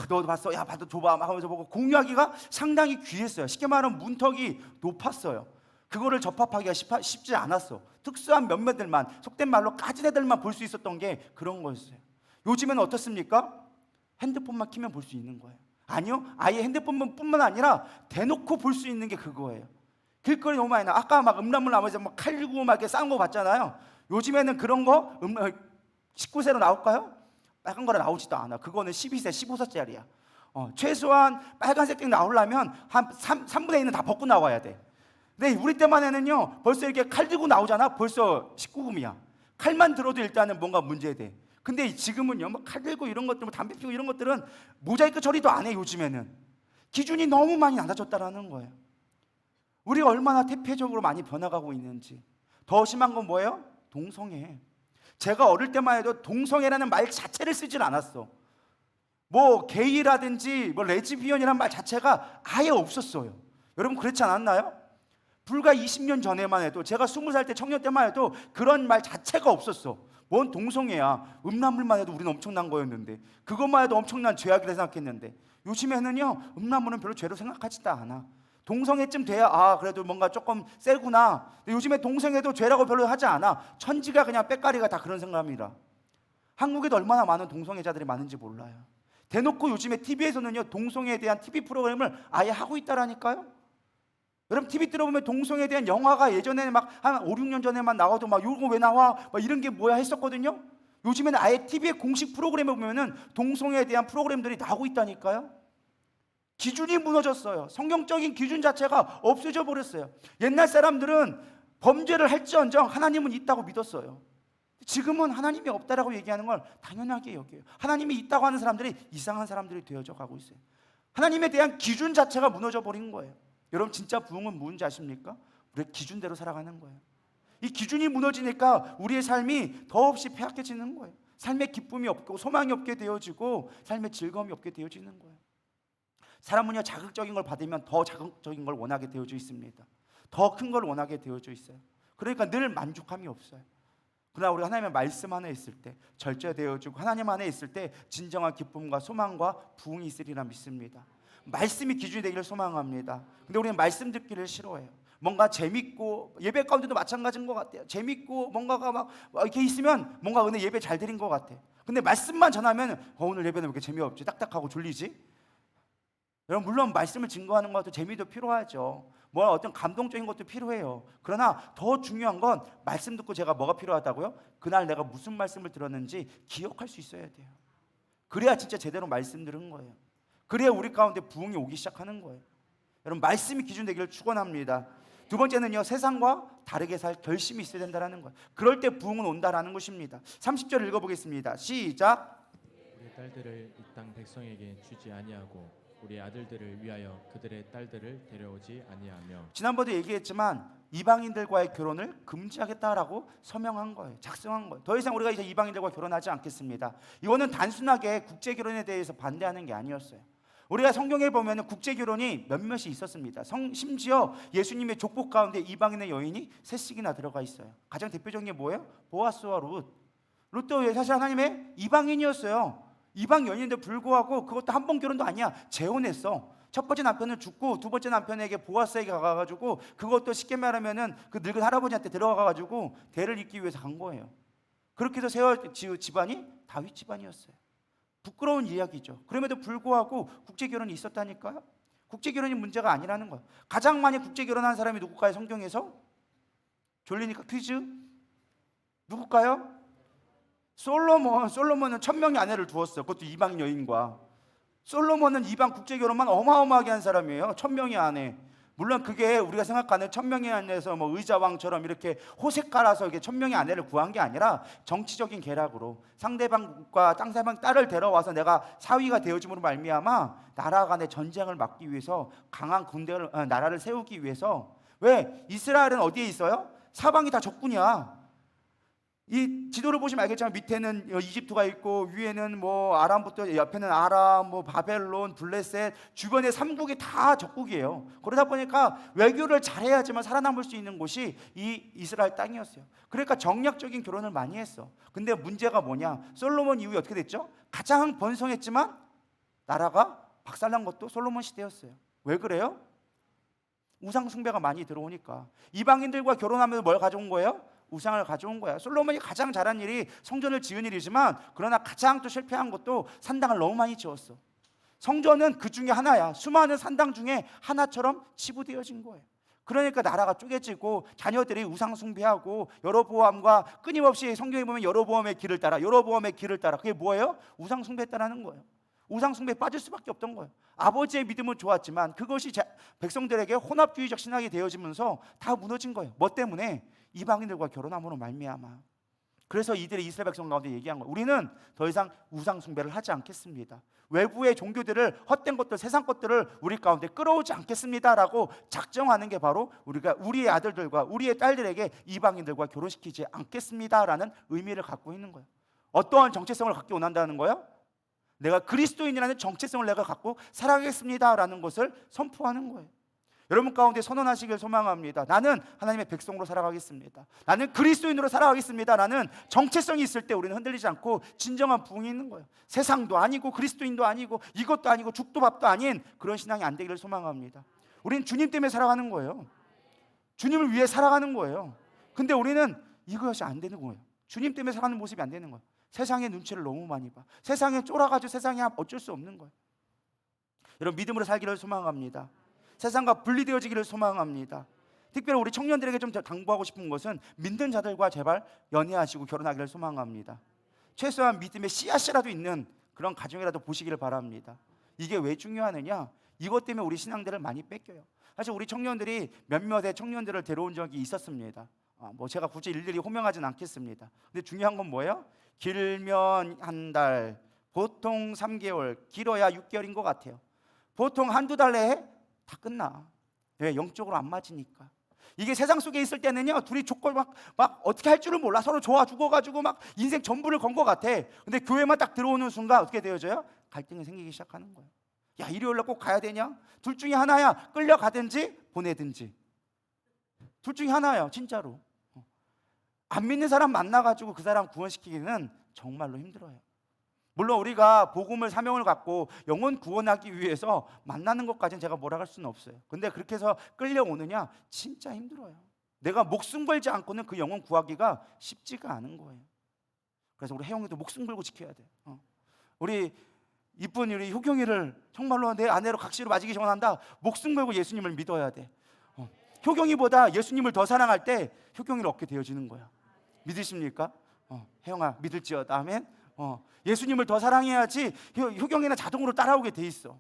A: 너 봤어? 야, 봐도 줘봐 막 하면서 보고 공유하기가 상당히 귀했어요. 쉽게 말하면 문턱이 높았어요. 그거를 접합하기가 쉽지 않았어. 특수한 몇몇들만, 속된 말로 까진 애들만 볼 수 있었던 게 그런 거였어요. 요즘에는 어떻습니까? 핸드폰만 키면 볼 수 있는 거예요. 아니요, 아예 핸드폰뿐만 아니라 대놓고 볼 수 있는 게 그거예요. 길거리 너무 많이 나. 아까 막 음란물 나머지 막 칼 들고 막 이렇게 싸운 거 봤잖아요. 요즘에는 그런 거 19세로 나올까요? 빨간 거라 나오지도 않아. 그거는 12세, 15세짜리야. 최소한 빨간색 땡 나오려면 한 3분의 1은 다 벗고 나와야 돼. 근데 우리 때만 해는요, 벌써 이렇게 칼 들고 나오잖아. 벌써 19금이야. 칼만 들어도 일단은 뭔가 문제돼. 근데 지금은요, 뭐 칼 들고 이런 것들, 뭐 담배 피우고 이런 것들은 모자이크 처리도 안 해. 요즘에는 기준이 너무 많이 낮아졌다라는 거예요. 우리가 얼마나 태폐적으로 많이 변화가고 있는지. 더 심한 건 뭐예요? 동성애. 제가 어릴 때만 해도 동성애라는 말 자체를 쓰질 않았어. 뭐 게이라든지 뭐 레즈비언이란 말 자체가 아예 없었어요. 여러분 그렇지 않았나요? 불과 20년 전에만 해도, 제가 20살 때 청년 때만 해도 그런 말 자체가 없었어. 뭔 동성애야. 음란물만 해도 우리는 엄청난 거였는데, 그것만 해도 엄청난 죄악이라 생각했는데, 요즘에는요 음란물은 별로 죄로 생각하지도 않아. 동성애쯤 돼야 그래도 뭔가 조금 세구나. 근데 요즘에 동성애도 죄라고 별로 하지 않아. 천지가 그냥 빼까리가 다 그런 생각합니다. 한국에도 얼마나 많은 동성애자들이 많은지 몰라요. 대놓고 요즘에 TV에서는요 동성애에 대한 TV 프로그램을 아예 하고 있다라니까요. 여러분 TV 들어보면 동성애에 대한 영화가 예전에 막 한 5, 6년 전에만 나와도 막 이거 왜 나와? 막 이런 게 뭐야 했었거든요. 요즘에는 아예 TV의 공식 프로그램에 보면은 동성애에 대한 프로그램들이 나오고 있다니까요. 기준이 무너졌어요. 성경적인 기준 자체가 없어져 버렸어요. 옛날 사람들은 범죄를 할지언정 하나님은 있다고 믿었어요. 지금은 하나님이 없다라고 얘기하는 걸 당연하게 여겨요. 하나님이 있다고 하는 사람들이 이상한 사람들이 되어져 가고 있어요. 하나님에 대한 기준 자체가 무너져 버린 거예요. 여러분 진짜 부흥은 뭔지 아십니까? 우리의 기준대로 살아가는 거예요. 이 기준이 무너지니까 우리의 삶이 더없이 폐악해지는 거예요. 삶의 기쁨이 없고 소망이 없게 되어지고 삶의 즐거움이 없게 되어지는 거예요. 사람은요 자극적인 걸 받으면 더 자극적인 걸 원하게 되어져 있습니다. 더 큰 걸 원하게 되어져 있어요. 그러니까 늘 만족함이 없어요. 그러나 우리 하나님의 말씀 안에 있을 때, 절제되어지고 하나님 안에 있을 때 진정한 기쁨과 소망과 부흥이 있으리라 믿습니다. 말씀이 기준이 되기를 소망합니다. 근데 우리는 말씀 듣기를 싫어해요. 뭔가 재밌고, 예배 가운데도 마찬가지인 것 같아요. 재밌고 뭔가가 막 이렇게 있으면 뭔가 오늘 예배 잘 드린 것 같아. 근데 말씀만 전하면 오늘 예배는 왜 이렇게 재미없지? 딱딱하고 졸리지? 여러분 물론 말씀을 증거하는 것도 재미도 필요하죠. 뭐 어떤 감동적인 것도 필요해요. 그러나 더 중요한 건 말씀 듣고 제가 뭐가 필요하다고요? 그날 내가 무슨 말씀을 들었는지 기억할 수 있어야 돼요. 그래야 진짜 제대로 말씀 들은 거예요. 그래야 우리 가운데 부흥이 오기 시작하는 거예요. 여러분 말씀이 기준 되기를 축원합니다. 두 번째는요 세상과 다르게 살 결심이 있어야 된다는 거예요. 그럴 때 부흥은 온다라는 것입니다. 30절 읽어보겠습니다. 시작.
D: 우리 딸들을 이 땅 백성에게 주지 아니하고 우리 아들들을 위하여 그들의 딸들을 데려오지 아니하며.
A: 지난번에도 얘기했지만 이방인들과의 결혼을 금지하겠다라고 서명한 거예요. 작성한 거예요. 더 이상 우리가 이제 이방인들과 결혼하지 않겠습니다. 이거는 단순하게 국제 결혼에 대해서 반대하는 게 아니었어요. 우리가 성경에 보면 국제 결혼이 몇몇이 있었습니다. 심지어 예수님의 족복 가운데 이방인의 여인이 셋씩이나 들어가 있어요. 가장 대표적인 게 뭐예요? 보아스와 룻. 룻도 사실 하나님의 이방인이었어요. 이방 여인인데 불구하고 그것도 한 번 결혼도 아니야. 재혼했어. 첫 번째 남편은 죽고 두 번째 남편에게 보아스에게 가가지고, 그것도 쉽게 말하면은 그 늙은 할아버지한테 들어가가지고 대를 잇기 위해서 간 거예요. 그렇게 해서 세월 집안이 다윗 집안이었어요. 부끄러운 이야기죠. 그럼에도 불구하고 국제 결혼이 있었다니까요. 국제 결혼이 문제가 아니라는 거예요. 가장 많이 국제 결혼한 사람이 누굴까요? 성경에서? 졸리니까 퀴즈? 누굴까요? 솔로몬은 1000명의 아내를 두었어. 그것도 이방 여인과. 솔로몬은 이방 국제 결혼만 어마어마하게 한 사람이에요. 1000명의 아내. 물론 그게 우리가 생각하는 1000명의 아내에서 뭐 의자왕처럼 이렇게 호색 깔아서 이게 1000명의 아내를 구한 게 아니라 정치적인 계략으로 상대방과 상대방 딸을 데려와서 내가 사위가 되어짐으로 말미암아 나라 간의 전쟁을 막기 위해서 강한 군대를 나라를 세우기 위해서. 왜? 이스라엘은 어디에 있어요? 사방이 다 적군이야. 이 지도를 보시면 알겠지만 밑에는 이집트가 있고 위에는 뭐 아람부터 옆에는 아람, 뭐 바벨론, 블레셋, 주변의 3국이 다 적국이에요. 그러다 보니까 외교를 잘해야지만 살아남을 수 있는 곳이 이 이스라엘 땅이었어요. 그러니까 정략적인 결혼을 많이 했어. 근데 문제가 뭐냐? 솔로몬 이후에 어떻게 됐죠? 가장 번성했지만 나라가 박살난 것도 솔로몬 시대였어요. 왜 그래요? 우상 숭배가 많이 들어오니까. 이방인들과 결혼하면서 뭘 가져온 거예요? 우상을 가져온 거야. 솔로몬이 가장 잘한 일이 성전을 지은 일이지만, 그러나 가장 또 실패한 것도 산당을 너무 많이 지었어. 성전은 그 중에 하나야. 수많은 산당 중에 하나처럼 치부되어진 거예요. 그러니까 나라가 쪼개지고 자녀들이 우상 숭배하고 여로보암과 끊임없이 성경에 보면 여로보암의 길을 따라 그게 뭐예요? 우상 숭배했다라는 거예요. 우상 숭배에 빠질 수밖에 없던 거예요. 아버지의 믿음은 좋았지만 그것이 백성들에게 혼합주의적 신학이 되어지면서 다 무너진 거예요. 뭐 때문에? 이방인들과 결혼함으로 말미암아. 그래서 이들의 이스라엘 백성 가운데 얘기한 거예요. 우리는 더 이상 우상 숭배를 하지 않겠습니다. 외부의 종교들을, 헛된 것들, 세상 것들을 우리 가운데 끌어오지 않겠습니다라고 작정하는 게 바로 우리가 우리의 아들들과 우리의 딸들에게 이방인들과 결혼시키지 않겠습니다라는 의미를 갖고 있는 거예요. 어떠한 정체성을 갖기 원한다는 거예요? 내가 그리스도인이라는 정체성을 내가 갖고 살아가겠습니다라는 것을 선포하는 거예요. 여러분 가운데 선언하시길 소망합니다. 나는 하나님의 백성으로 살아가겠습니다. 나는 그리스도인으로 살아가겠습니다. 라는 정체성이 있을 때 우리는 흔들리지 않고 진정한 부흥이 있는 거예요. 세상도 아니고 그리스도인도 아니고 이것도 아니고 죽도 밥도 아닌 그런 신앙이 안 되기를 소망합니다. 우리는 주님 때문에 살아가는 거예요. 주님을 위해 살아가는 거예요. 근데 우리는 이것이 안 되는 거예요. 주님 때문에 살아가는 모습이 안 되는 거예요. 세상의 눈치를 너무 많이 봐. 세상에 쫄아가지고 세상에 어쩔 수 없는 거예요. 여러분 믿음으로 살기를 소망합니다. 세상과 분리되어지기를 소망합니다. 특별히 우리 청년들에게 좀 당부하고 싶은 것은 믿는 자들과 제발 연애하시고 결혼하기를 소망합니다. 최소한 믿음의 씨앗이라도 있는 그런 가정이라도 보시기를 바랍니다. 이게 왜 중요하느냐? 이것 때문에 우리 신앙들을 많이 뺏겨요. 사실 우리 청년들이 몇몇의 청년들을 데려온 적이 있었습니다. 제가 굳이 일일이 호명하진 않겠습니다. 근데 중요한 건 뭐예요? 길면 한 달, 보통 3개월, 길어야 6개월인 것 같아요. 보통 한두 달 내에 다 끝나. 왜? 영적으로 안 맞으니까. 이게 세상 속에 있을 때는요, 둘이 조건 막 어떻게 할 줄을 몰라. 서로 좋아 죽어가지고 막 인생 전부를 건 것 같아. 근데 교회만 딱 들어오는 순간 어떻게 되어져요? 갈등이 생기기 시작하는 거예요. 야, 일요일날 꼭 가야 되냐? 둘 중에 하나야. 끌려가든지 보내든지. 둘 중에 하나야, 진짜로. 안 믿는 사람 만나가지고 그 사람 구원시키기는 정말로 힘들어요. 물론 우리가 복음을 사명을 갖고 영혼 구원하기 위해서 만나는 것까지는 제가 뭐라 할 수는 없어요. 근데 그렇게 해서 끌려오느냐? 진짜 힘들어요. 내가 목숨 걸지 않고는 그 영혼 구하기가 쉽지가 않은 거예요. 그래서 우리 혜영이도 목숨 걸고 지켜야 돼. 우리 이쁜 우리 효경이를 정말로 내 아내로 각시로 맞이기 원한다. 목숨 걸고 예수님을 믿어야 돼. 효경이보다 예수님을 더 사랑할 때 효경이를 얻게 되어지는 거야. 믿으십니까? 혜영아 믿을지어다. 아멘. 예수님을 더 사랑해야지 효경이는 자동으로 따라오게 돼 있어.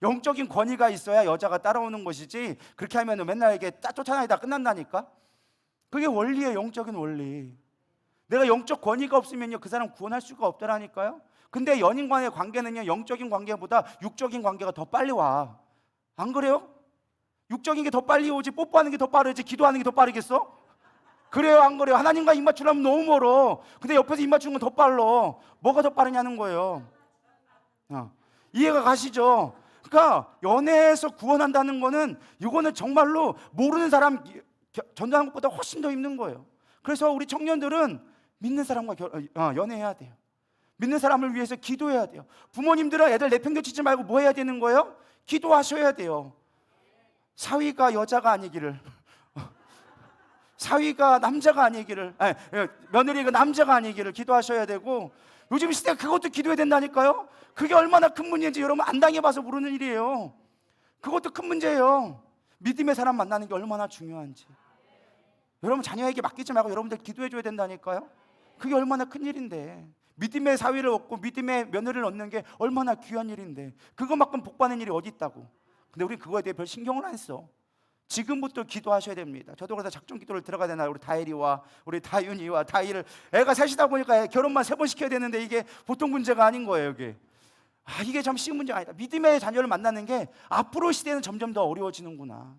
A: 영적인 권위가 있어야 여자가 따라오는 것이지 그렇게 하면 맨날 이게 쫓아다니다 끝난다니까. 그게 원리예요. 영적인 원리. 내가 영적 권위가 없으면요 그 사람 구원할 수가 없더라니까요. 근데 연인 간의 관계는요 영적인 관계보다 육적인 관계가 더 빨리 와. 안 그래요? 육적인 게 더 빨리 오지 뽀뽀하는 게 더 빠르지 기도하는 게 더 빠르겠어? 그래요 안 그래요? 하나님과 입 맞추려면 너무 멀어. 근데 옆에서 입 맞추는 건 더 빨라. 뭐가 더 빠르냐는 거예요. 이해가 가시죠? 그러니까 연애에서 구원한다는 거는 이거는 정말로 모르는 사람 전도하는 것보다 훨씬 더 힘든 거예요. 그래서 우리 청년들은 믿는 사람과 연애해야 돼요. 믿는 사람을 위해서 기도해야 돼요. 부모님들은 애들 내팽개치지 말고 뭐 해야 되는 거예요? 기도하셔야 돼요. 사위가 여자가 아니기를, 사위가 남자가 아니기를, 며느리가 남자가 아니기를 기도하셔야 되고, 요즘 시대가 그것도 기도해야 된다니까요. 그게 얼마나 큰 문제인지 여러분 안 당해봐서 모르는 일이에요. 그것도 큰 문제예요. 믿음의 사람 만나는 게 얼마나 중요한지. 여러분 자녀에게 맡기지 말고 여러분들 기도해줘야 된다니까요. 그게 얼마나 큰 일인데, 믿음의 사위를 얻고 믿음의 며느리를 얻는 게 얼마나 귀한 일인데, 그거만큼 복받는 일이 어디 있다고. 근데 우리 그거에 대해 별 신경을 안 써. 지금부터 기도하셔야 됩니다. 저도 그래서 작정 기도를 들어가야 되나. 우리 다혜리와 우리 다윤이와 다희를, 애가 셋이다 보니까 결혼만 3번 시켜야 되는데 이게 보통 문제가 아닌 거예요. 이게 참 쉬운 문제가 아니다. 믿음의 자녀를 만나는 게 앞으로 시대는 점점 더 어려워지는구나.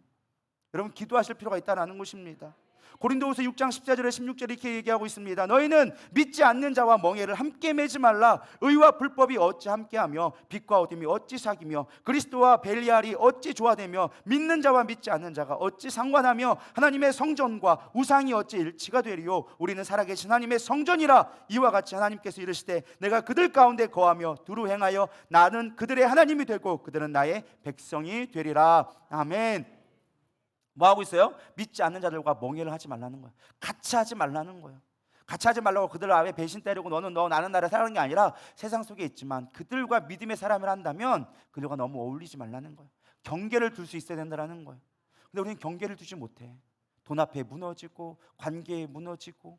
A: 여러분 기도하실 필요가 있다는 것입니다. 고린도후서 6장 14절에 16절에 이렇게 얘기하고 있습니다. 너희는 믿지 않는 자와 멍에를 함께 매지 말라. 의와 불법이 어찌 함께하며 빛과 어둠이 어찌 사귀며 그리스도와 벨리알이 어찌 조화되며 믿는 자와 믿지 않는 자가 어찌 상관하며 하나님의 성전과 우상이 어찌 일치가 되리요. 우리는 살아계신 하나님의 성전이라. 이와 같이 하나님께서 이르시되 내가 그들 가운데 거하며 두루 행하여 나는 그들의 하나님이 되고 그들은 나의 백성이 되리라. 아멘. 뭐 하고 있어요? 믿지 않는 자들과 멍해를 하지 말라는 거예요. 같이 하지 말라는 거예요. 같이 하지 말라고 그들 아왜 배신 때리고 너는 너 나는 나를 사랑하는 게 아니라 세상 속에 있지만 그들과 믿음의 사람을 한다면 그들과 너무 어울리지 말라는 거예요. 경계를 둘 수 있어야 된다는 거예요. 근데 우리는 경계를 두지 못해. 돈 앞에 무너지고 관계에 무너지고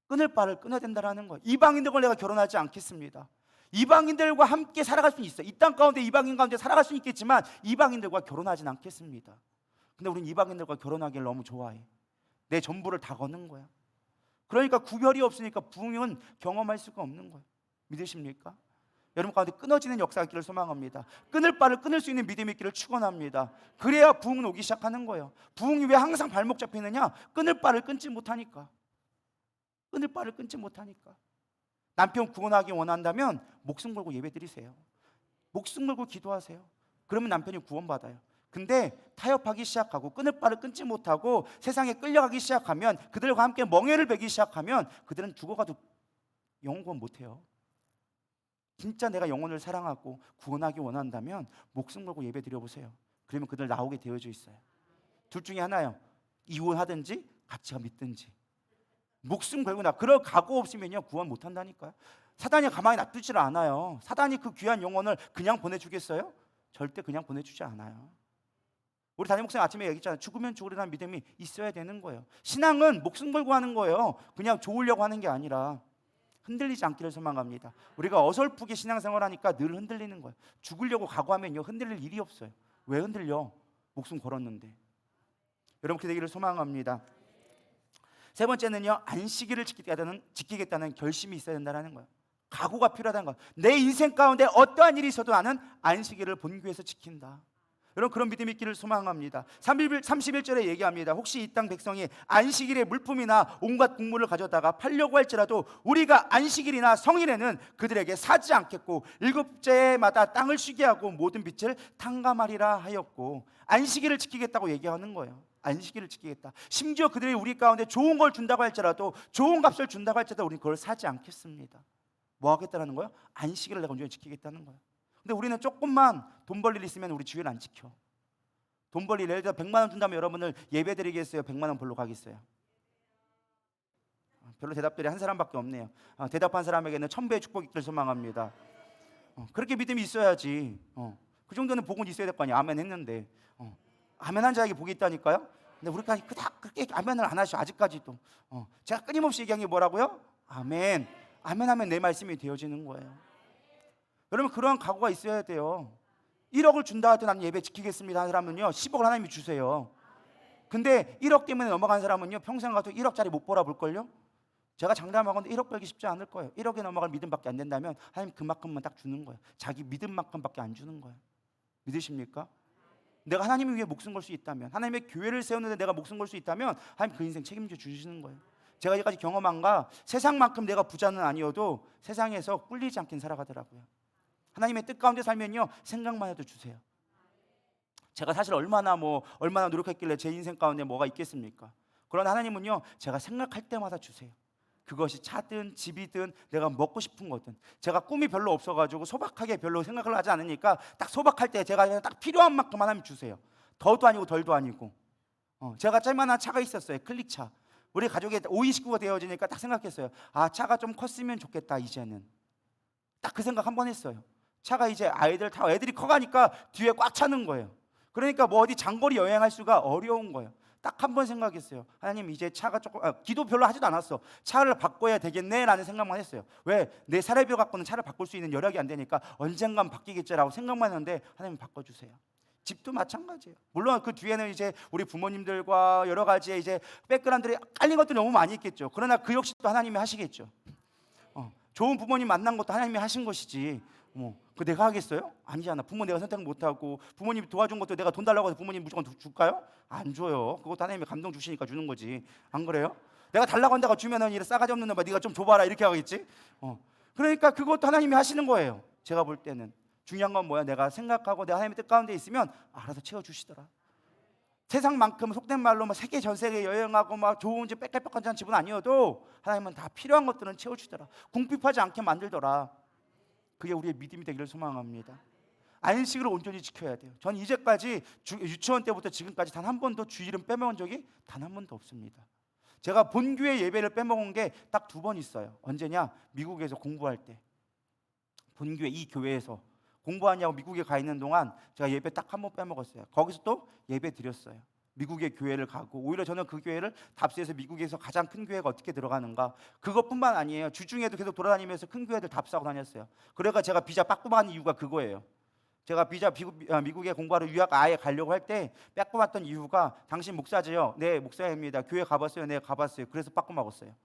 A: 끊을 바를 끊어야 된다는 거예요. 이방인들과 내가 결혼하지 않겠습니다. 이방인들과 함께 살아갈 수는 있어요. 이 땅 가운데 이방인 가운데 살아갈 수는 있겠지만 이방인들과 결혼하진 않겠습니다. 근데 우린 이방인들과 결혼하기를 너무 좋아해. 내 전부를 다 거는 거야. 그러니까 구별이 없으니까 부흥은 경험할 수가 없는 거예요. 믿으십니까? 여러분 가운데 끊어지는 역사가 있기를 소망합니다. 끊을 바를 끊을 수 있는 믿음이 있기를 축원합니다. 그래야 부흥은 오기 시작하는 거예요. 부흥이 왜 항상 발목 잡히느냐? 끊을 바를 끊지 못하니까. 끊을 바를 끊지 못하니까. 남편 구원하기 원한다면 목숨 걸고 예배드리세요. 목숨 걸고 기도하세요. 그러면 남편이 구원받아요. 근데 타협하기 시작하고 끊을 바를 끊지 못하고 세상에 끌려가기 시작하면, 그들과 함께 멍해를 베기 시작하면 그들은 죽어가도 영혼 구원 못해요. 진짜 내가 영혼을 사랑하고 구원하기 원한다면 목숨 걸고 예배 드려보세요. 그러면 그들 나오게 되어져 있어요. 둘 중에 하나요. 이혼하든지 같이 믿든지. 목숨 걸고 그럴 각오 없으면요 구원 못한다니까요. 사단이 가만히 놔두지를 않아요. 사단이 그 귀한 영혼을 그냥 보내주겠어요? 절대 그냥 보내주지 않아요. 우리 담임 목사님 아침에 얘기했잖아요. 죽으면 죽으리라는 믿음이 있어야 되는 거예요. 신앙은 목숨 걸고 하는 거예요. 그냥 좋으려고 하는 게 아니라. 흔들리지 않기를 소망합니다. 우리가 어설프게 신앙생활 하니까 늘 흔들리는 거예요. 죽으려고 각오하면요 흔들릴 일이 없어요. 왜 흔들려? 목숨 걸었는데. 여러분께 되기를 소망합니다. 세 번째는요, 안식일을 지키겠다는 결심이 있어야 된다는 거예요. 각오가 필요하다는 거예요. 내 인생 가운데 어떠한 일이 있어도 나는 안식일을 본교에서 지킨다. 여러분 그런 믿음이 있기를 소망합니다. 31절에 얘기합니다. 혹시 이 땅 백성이 안식일에 물품이나 온갖 곡물을 가져다가 팔려고 할지라도 우리가 안식일이나 성일에는 그들에게 사지 않겠고 일곱째마다 땅을 쉬게 하고 모든 빛을 탕감하리라 하였고, 안식일을 지키겠다고 얘기하는 거예요. 안식일을 지키겠다. 심지어 그들이 우리 가운데 좋은 걸 준다고 할지라도, 좋은 값을 준다고 할지라도 우리는 그걸 사지 않겠습니다. 뭐 하겠다는 거예요? 안식일을 내가 온전히 지키겠다는 거예요. 근데 우리는 조금만 돈 벌 일 있으면 우리 주일 안 지켜. 돈 벌 일, 예를 들어 100만 원 준다면 여러분을 예배 드리겠어요? 100만 원 벌러 가겠어요? 별로 대답들이 한 사람밖에 없네요. 대답한 사람에게는 1000배의 축복이 있기를 소망합니다. 그렇게 믿음이 있어야지. 그 정도는 복은 있어야 될 거 아니에요. 아멘 했는데. 아멘 한 자에게 복이 있다니까요. 근데 우리까지 그렇게 아멘을 안 하시죠. 아직까지도. 제가 끊임없이 얘기한 게 뭐라고요? 아멘. 아멘 하면 내 말씀이 되어지는 거예요. 여러분 그러한 각오가 있어야 돼요. 1억을 준다 하더니 나는 예배 지키겠습니다 하는 사람은요 10억을 하나님이 주세요. 근데 1억 때문에 넘어간 사람은요 평생 가도 1억짜리 못 벌어볼걸요. 제가 장담하건대 1억 벌기 쉽지 않을 거예요. 1억에 넘어갈 믿음밖에 안 된다면 하나님 그만큼만 딱 주는 거예요. 자기 믿음만큼밖에 안 주는 거예요. 믿으십니까? 내가 하나님을 위해 목숨 걸 수 있다면, 하나님의 교회를 세우는데 내가 목숨 걸 수 있다면 하나님 그 인생 책임져 주시는 거예요. 제가 이제까지 경험한가, 세상만큼 내가 부자는 아니어도 세상에서 꿀리지 않게 살아가더라고요. 하나님의 뜻 가운데 살면요 생각만 해도 주세요. 제가 사실 얼마나 노력했길래 제 인생 가운데 뭐가 있겠습니까? 그러나 하나님은요 제가 생각할 때마다 주세요. 그것이 차든 집이든 내가 먹고 싶은 거든. 제가 꿈이 별로 없어가지고 소박하게 별로 생각을 하지 않으니까 딱 소박할 때 제가 그냥 딱 필요한 만큼 하나님 주세요. 더도 아니고 덜도 아니고. 제가 짤만한 차가 있었어요. 클릭차. 우리 가족이 5인 식구가 되어지니까 딱 생각했어요. 차가 좀 컸으면 좋겠다 이제는. 딱 그 생각 한번 했어요. 차가 이제 애들이 커가니까 뒤에 꽉 차는 거예요. 그러니까 뭐 어디 장거리 여행할 수가 어려운 거예요. 딱 한 번 생각했어요. 하나님 이제 차가 조금 기도 별로 하지도 않았어. 차를 바꿔야 되겠네라는 생각만 했어요. 왜? 내 사례비를 갖고는 차를 바꿀 수 있는 여력이 안 되니까 언젠간 바뀌겠지라고 생각만 했는데 하나님 바꿔주세요. 집도 마찬가지예요. 물론 그 뒤에는 이제 우리 부모님들과 여러 가지의 이제 백그라운드들이 깔린 것들이 너무 많이 있겠죠. 그러나 그 역시 또 하나님이 하시겠죠. 좋은 부모님 만난 것도 하나님이 하신 것이지. 그 내가 하겠어요? 아니잖아. 부모 내가 선택 못하고 부모님이 도와준 것도 내가 돈 달라고 해서 부모님 무조건 줄까요? 안 줘요. 그것도 하나님이 감동 주시니까 주는 거지. 안 그래요? 내가 달라고 한다고 주면은 이래 싸가지 없는 놈아 네가 좀 줘봐라 이렇게 하겠지. 그러니까 그것도 하나님이 하시는 거예요. 제가 볼 때는 중요한 건 뭐야? 내가 생각하고 내가 하나님의 뜻 가운데 있으면 알아서 채워주시더라. 세상만큼 속된 말로 세계 전 세계 여행하고 좋은 집 빽빽한 집은 아니어도 하나님은 다 필요한 것들은 채워주더라. 궁핍하지 않게 만들더라. 그게 우리의 믿음이 되기를 소망합니다. 안식일을 온전히 지켜야 돼요. 전 이제까지 유치원 때부터 지금까지 단 한 번도 주일은 빼먹은 적이 단 한 번도 없습니다. 제가 본교회 예배를 빼먹은 게 딱 2번 있어요. 언제냐? 미국에서 공부할 때. 본교회 이 교회에서 공부하냐고 미국에 가 있는 동안 제가 예배 딱 한 번 빼먹었어요. 거기서 또 예배 드렸어요. 미국의 교회를 가고 오히려 저는 그 교회를 답수해서 미국에서 가장 큰 교회가 어떻게 들어가는가 그것뿐만 아니에요. 주중에도 계속 돌아다니면서 큰 교회들 답사하고 다녔어요. 그래가 제가 비자 빠꾸만 이유가 그거예요. 제가 미국에 공부하러 유학 아예 가려고 할 때 빠꾸봤던 이유가 당신 목사지요? 네 목사입니다. 교회 가봤어요? 네 가봤어요. 그래서 빠꾸 먹었어요.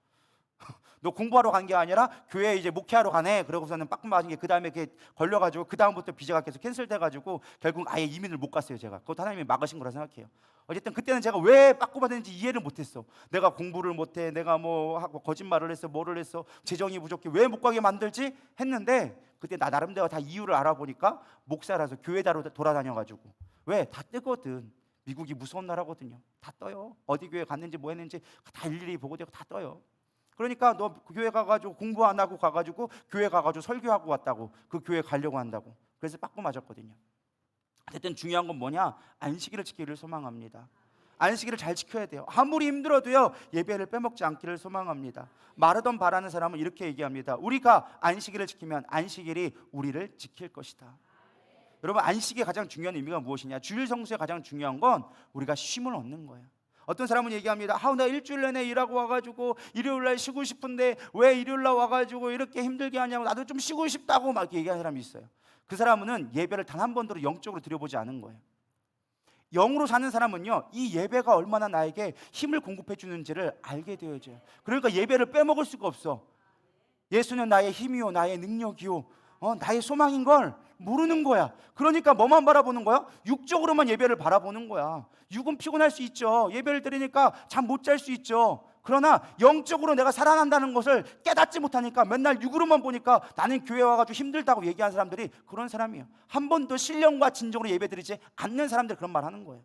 A: 너 공부하러 간 게 아니라 교회에 이제 목회하러 가네. 그러고서는 빠꾸 맞은 게 그 다음에 걸려가지고 그 다음부터 비자가 계속 캔슬돼가지고 결국 아예 이민을 못 갔어요. 제가 그것도 하나님이 막으신 거라 생각해요. 어쨌든 그때는 제가 왜 빠꾸 받았는지 이해를 못했어. 내가 공부를 못해, 내가 뭐 하고 거짓말을 했어, 뭐를 했어, 재정이 부족해, 왜 못 가게 만들지 했는데 그때 나 나름대로 다 이유를 알아보니까 목사라서 교회다로 돌아다녀가지고 왜 다 뜨거든. 미국이 무서운 나라거든요. 다 떠요. 어디 교회 갔는지 뭐 했는지 다 일일이 보고되고 다 떠요. 그러니까 너 교회 가가지고 공부 안 하고 가가지고 교회 가가지고 설교하고 왔다고, 그 교회 가려고 한다고. 그래서 빠꾸 맞았거든요. 어쨌든 중요한 건 뭐냐? 안식일을 지키기를 소망합니다. 안식일을 잘 지켜야 돼요. 아무리 힘들어도요, 예배를 빼먹지 않기를 소망합니다. 마르던 바라는 사람은 이렇게 얘기합니다. 우리가 안식일을 지키면 안식일이 우리를 지킬 것이다. 여러분, 안식의 가장 중요한 의미가 무엇이냐? 주일 성수의 가장 중요한 건 우리가 쉼을 얻는 거예요. 어떤 사람은 얘기합니다. 나 일주일 내내 일하고 와가지고 일요일 날 쉬고 싶은데 왜 일요일 날 와가지고 이렇게 힘들게 하냐고, 나도 좀 쉬고 싶다고 막 얘기하는 사람이 있어요. 그 사람은 예배를 단 한 번도 영적으로 드려보지 않은 거예요. 영으로 사는 사람은요, 이 예배가 얼마나 나에게 힘을 공급해 주는지를 알게 되어져요. 그러니까 예배를 빼먹을 수가 없어. 예수는 나의 힘이요, 나의 능력이요, 나의 소망인 걸 모르는 거야. 그러니까 뭐만 바라보는 거야? 육적으로만 예배를 바라보는 거야. 육은 피곤할 수 있죠. 예배를 드리니까 잠 못 잘 수 있죠. 그러나 영적으로 내가 살아난다는 것을 깨닫지 못하니까 맨날 육으로만 보니까 나는 교회 와가지고 힘들다고 얘기하는 사람들이 그런 사람이에요. 한 번도 신령과 진정으로 예배 드리지 않는 사람들 그런 말 하는 거예요.